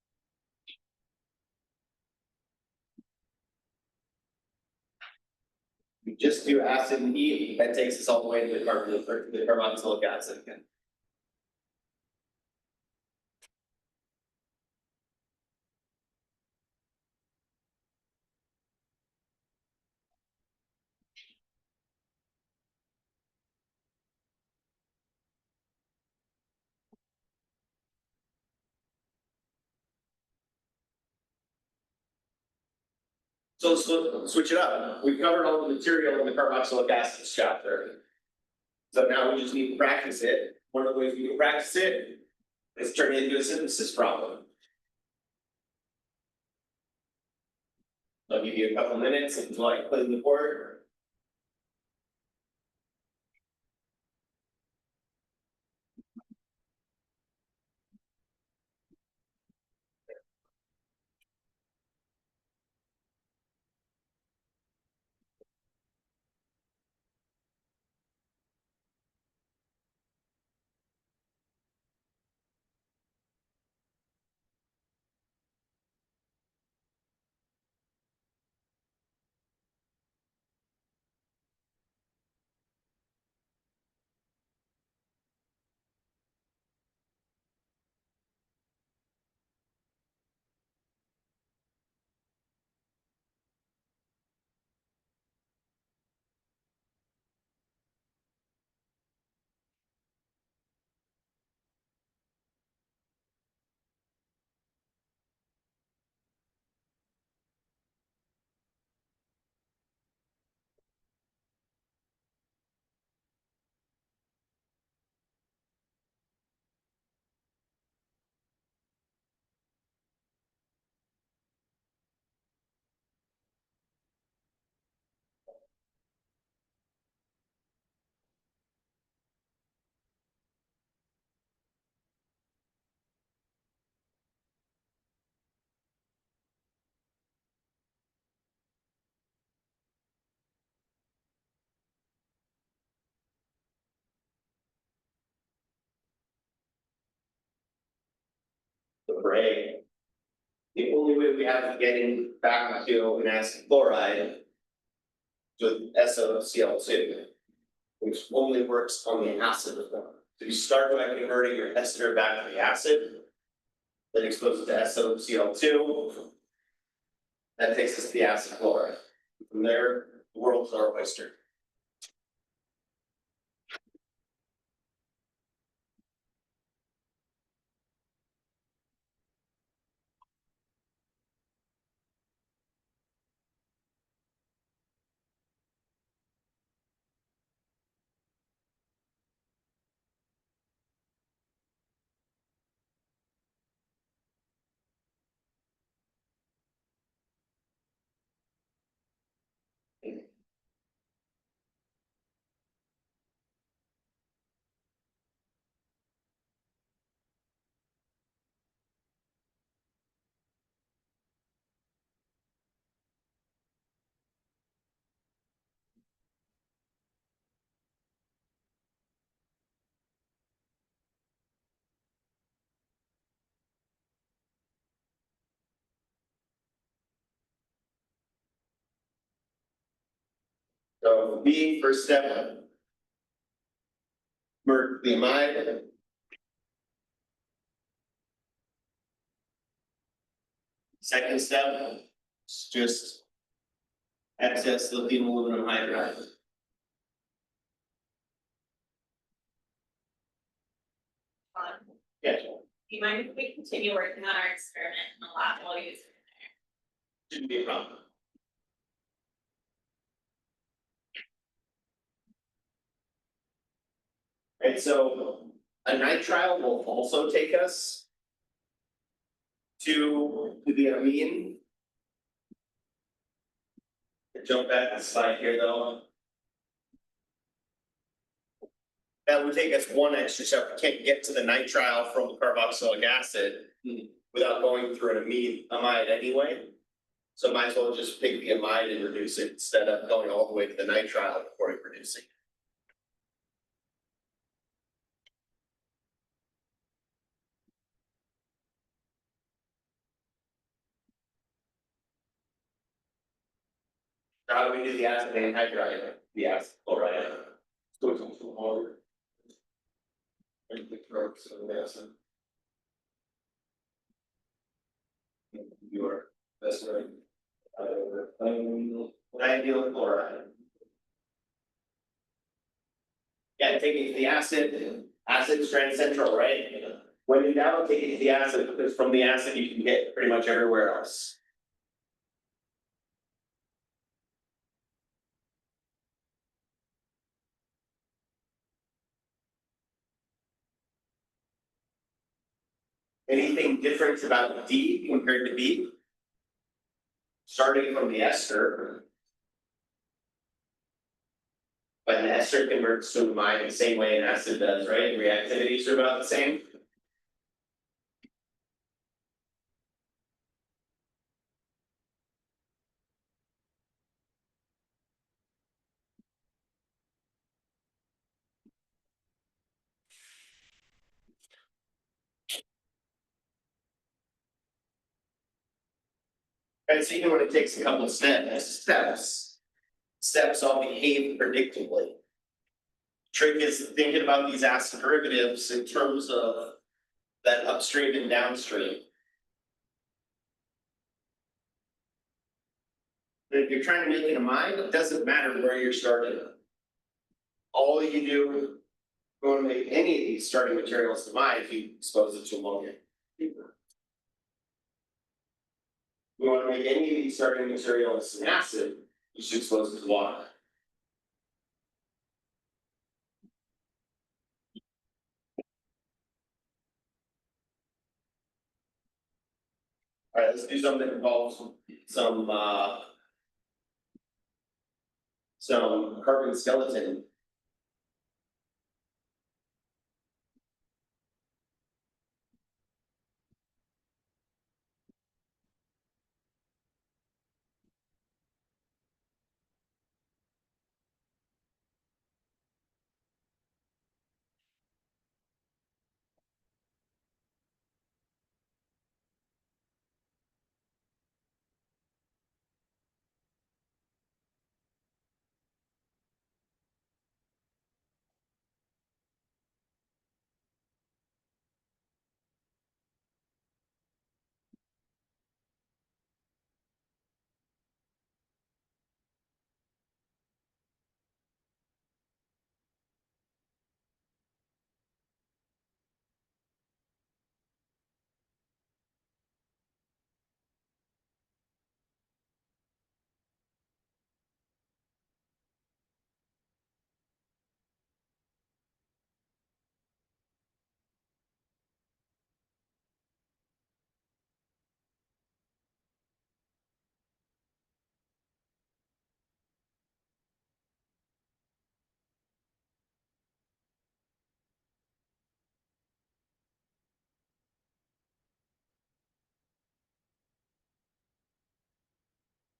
We just do acid and heat, that takes us all the way to the carboxylic acid again. So switch it up. We covered all the material in the carboxylic acid chapter. So now we just need to practice it. One of the ways we can practice it is turn it into a synthesis problem. I'll give you a couple minutes until I clean the board. The break. The only way we have to get in back to an acid chloride with SOCl2, which only works on the acid form. So you start by converting your ester back to the acid, then expose it to SOCl2. That takes us to the acid chloride. From there, the world's our oyster. So B first step, merge the amide. Second step, is just excess lithium aluminum hydride. Yeah, Do you mind if we continue working on our experiment in the lab while you? shouldn't be a problem. Right, so a nitrile will also take us to the amine. Jump back to the slide here though. That would take us one extra step. We can't get to the nitrile from the carboxylic acid without going through an amide anyway. So might as well just pick the amide and reduce it instead of going all the way to the nitrile before you're reducing. How do we do the acid anhydride? The acid chloride. So it's also water. And the drugs and the acid. Your best friend. Diethyl chloride. Yeah, take it to the acid. Acid strand central, right? When you now take it to the acid, because from the acid you can get pretty much everywhere else. Anything different about D compared to B? Starting from the ester. But an ester converts to amide the same way an acid does, right? Reactivities are about the same. Right, so even when it takes a couple of steps all behave predictably. Trick is thinking about these acid derivatives in terms of that upstream and downstream. But if you're trying to make an amide, it doesn't matter where you're starting. All you do, you want to make any of these starting materials amide if you expose it to ammonia. We want to make any of these starting materials an acid, you should expose it to water. All right, let's do something that involves some carbon skeleton.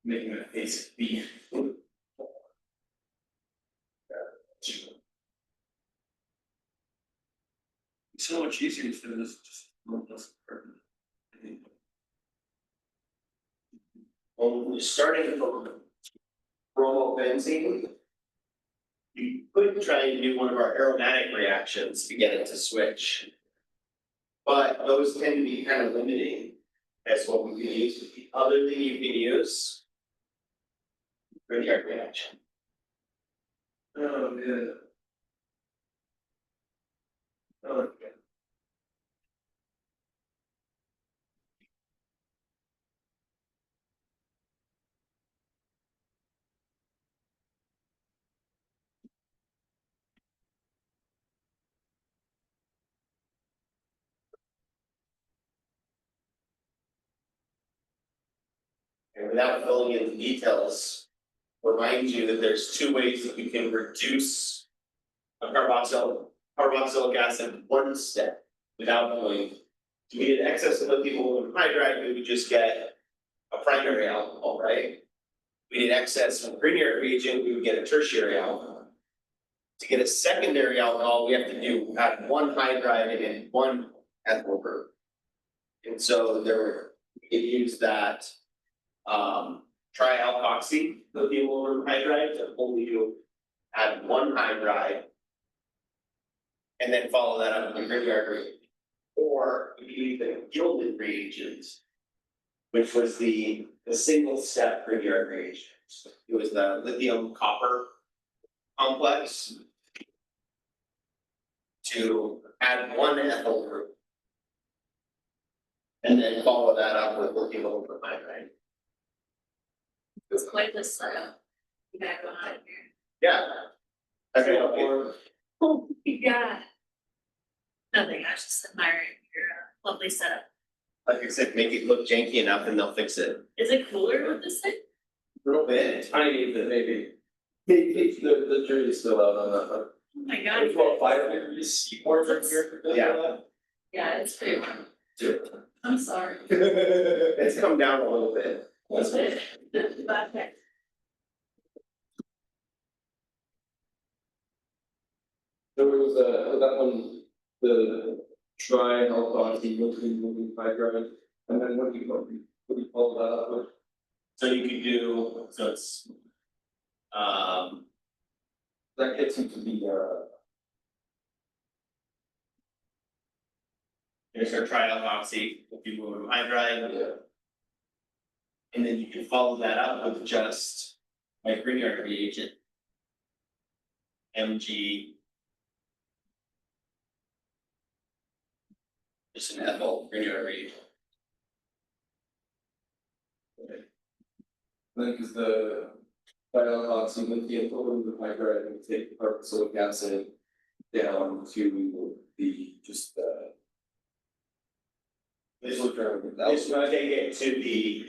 Making a face B. So much easier instead of just one less carbon. Well, starting from bromobenzene, you could try and do one of our aromatic reactions to get it to switch. But those tend to be kind of limiting as what we can use. The other thing you can use, Grignard reaction. Oh, yeah. Oh, okay. And without going into details, remind you that there's two ways that you can reduce a carboxylic acid one step without going. To get an excess of lithium aluminum hydride, we would just get a primary alcohol, right? We need excess of Grignard reagent, we would get a tertiary alcohol. To get a secondary alcohol, we have to add one hydride and one ethyl group. And so we can use that trialkoxy lithium aluminum hydride to only add one hydride. And then follow that up with a Grignard reagent. Or we can use the gilded reagent, which was the single step Grignard reagent. It was the lithium copper complex to add one ethyl group. And then follow that up with lithium aluminum hydride. It's quite the setup. You got going on here. Yeah. Okay, okay. Oh my god. Nothing, I was just admiring your lovely setup. Like I said, make it look janky enough and they'll fix it. Is it cooler with this thing? A little bit. Tiny bit, maybe. The jury's still out on that, but. Oh my god. It's about 5 degrees more from here. Yeah. Yeah, it's pretty warm. Yeah. I'm sorry. It's come down a little bit. What's it? Okay. There was that one, the trialkoxy lithium hydride, and then what do you call that up with? So you could do, so it's, That gets into the there's our trialkoxy, lithium aluminum hydride. yeah. And then you can follow that up with just my Grignard reagent. Mg. Just an ethyl Grignard reagent. I think is the trialkoxy lithium aluminum hydride and take the carboxylic acid down to the just This would take it to the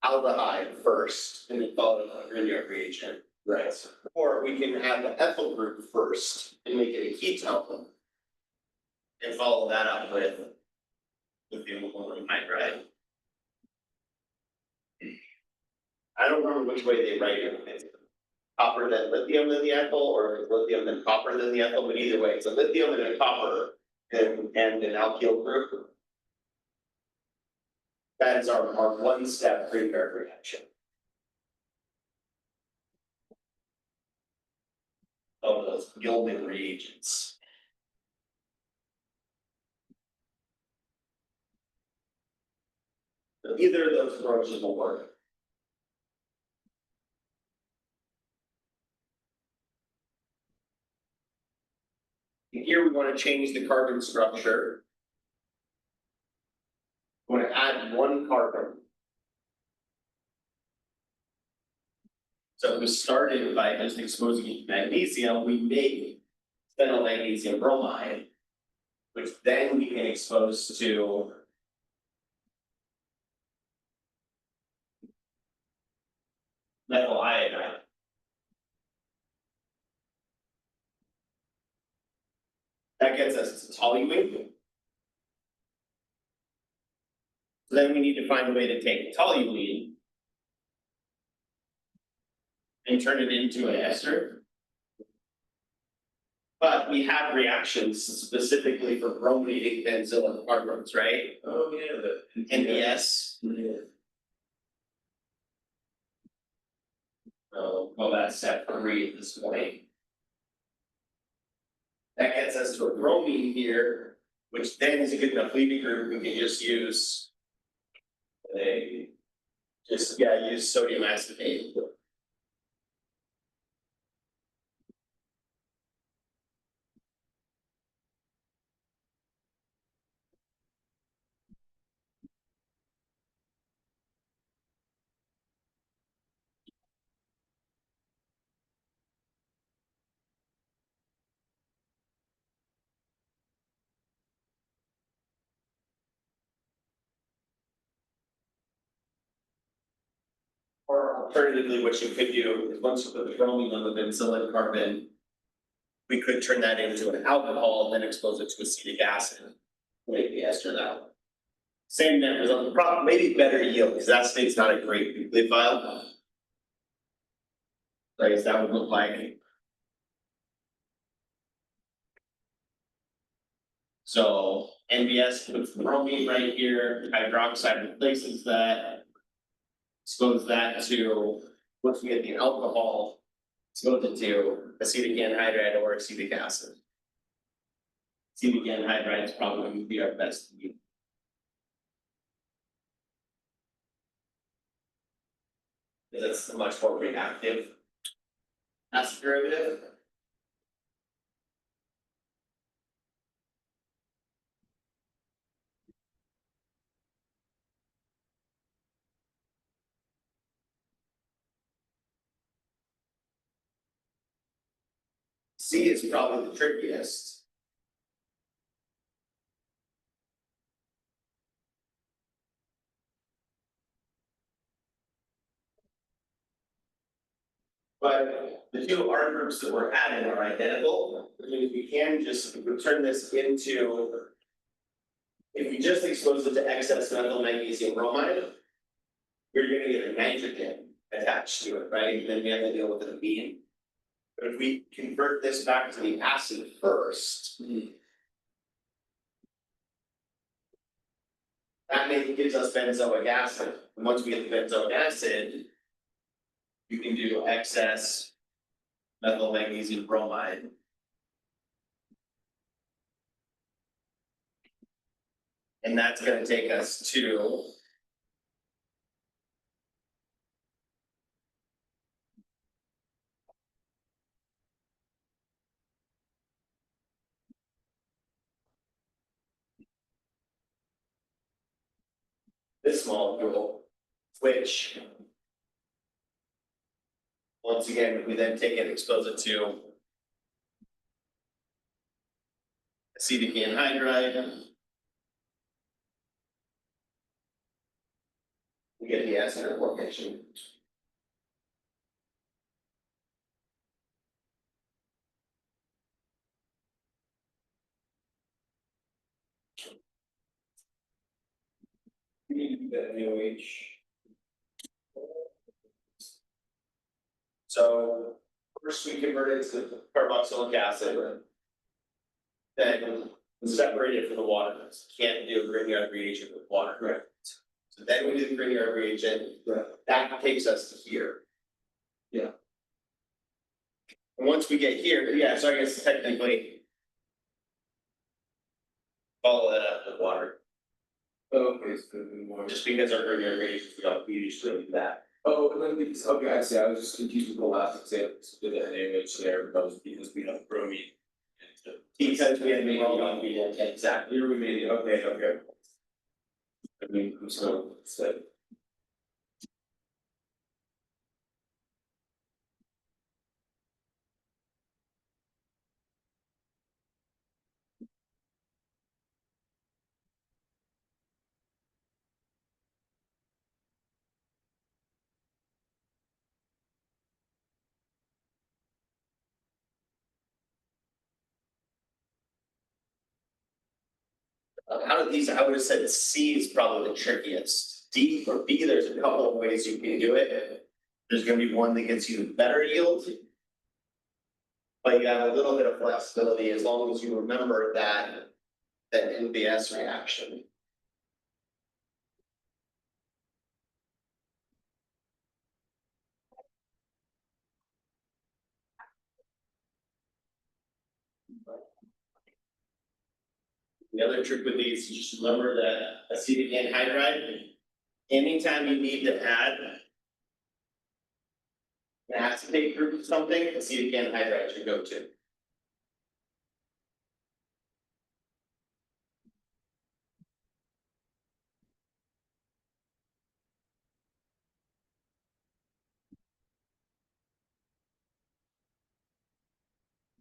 aldehyde first and then follow it with a Grignard reagent. right. Or we can add the ethyl group first and make it a ketone. And follow that up with the aluminum hydride. I don't remember which way they write it. It's copper then lithium then the ethyl, or it's lithium then copper then the ethyl, but either way, it's a lithium and a copper and an alkyl group. That is our one-step Grignard reaction. Of those gilded reagents. So either of those approaches will work. And here we want to change the carbon structure. We want to add one carbon. So if we started by just exposing it to magnesium, we make phenyl magnesium bromide, which then we can expose to methyl iodide. That gets us to toluene. So then we need to find a way to take toluene and turn it into an ester. But we have reactions specifically for brominating benzyl carbons, right? Oh, yeah, the. NBS. Well, that's step 3 at this point. That gets us to a bromine here, which then is a good enough leaving group, we can just use. Use sodium acetate. Or alternatively, what you could do is once you put the bromine on the benzylic carbon, we could turn that into an alcohol and then expose it to acetic acid. Make the ester that way. Same net result, maybe better yield, because acetate's not a great nucleophile. So I guess that would look like. So NBS puts the bromine right here, hydroxide replaces that. Expose that to, once we get the alcohol, expose it to acetic anhydride or acetic acid. Acetic anhydride is probably going to be our best yield. Because it's a much more reactive acid derivative. C is probably the trickiest. But the two R groups that we're adding are identical, which means we can just turn this into. If we just expose it to excess methyl magnesium bromide, we're gonna get a nitrogen attached to it, right? And then we have to deal with an amine. But if we convert this back to the acid first. That gives us benzoic acid. And once we get the benzoic acid, you can do excess methyl magnesium bromide. And that's going to take us to this molecule, which once again, we then take it and expose it to acetic anhydride. We get the ester formation. So first we convert it to carboxylic acid. Then separate it from the water. Can't do a Grignard reagent with water. Right. So then we do the Grignard reagent. Right. That takes us to here. Yeah. And once we get here, yeah, so I guess technically follow that up with water. Okay, so more. Just because our Grignard reagents, we usually do that. Oh, and then because, okay, I see, I was just confused with the last example, so did an image there, because we have bromine. Because we had made it, exactly. Here we made it, okay. I mean, so. Out of these, I would have said C is probably the trickiest. D or B, there's a couple of ways you can do it. There's gonna be one that gets you better yield. But you have a little bit of flexibility as long as you remember that NBS reaction. The other trick with these, you just remember that acetic anhydride, anytime you need to add an acetate group to something, acetic anhydride should go to.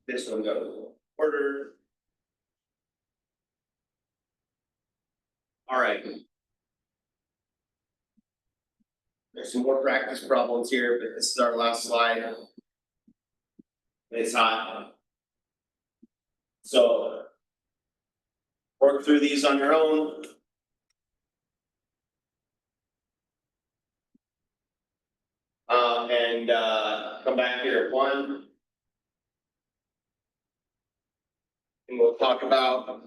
This one goes order. All right. There's some more practice problems here, but this is our last slide. It's hot. So work through these on your own. And come back here at 1. And we'll talk about,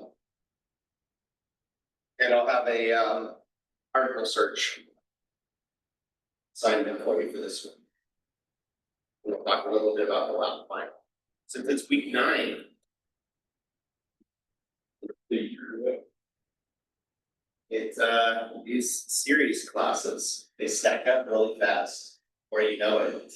and I'll have a article search assignment for you for this one. We'll talk a little bit about the lab final. Since it's week 9. It's these series classes, they stack up really fast, or you know it.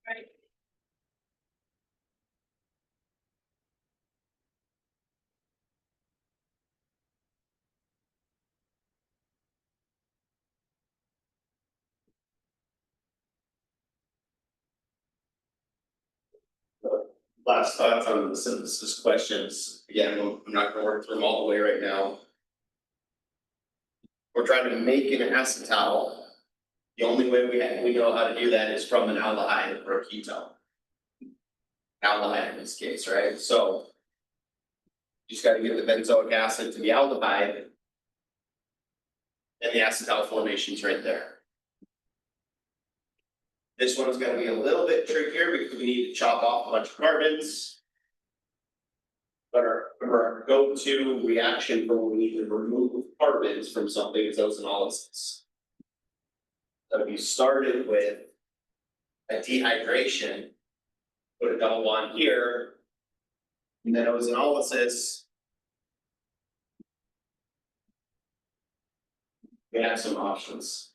Right. Last thoughts on the synthesis questions. Again, I'm not gonna work through them all the way right now. We're trying to make an acetal. The only way we know how to do that is from an aldehyde or a ketone. Aldehyde in this case, right? So you just gotta get the benzoic acid to the aldehyde. And the acetal formation's right there. This one's gonna be a little bit trickier because we need to chop off a bunch of carbons. But our go-to reaction for when we need to remove carbons from something is ozonolysis. So if you started with a dehydration, put a double bond here, and then ozonolysis, we have some options.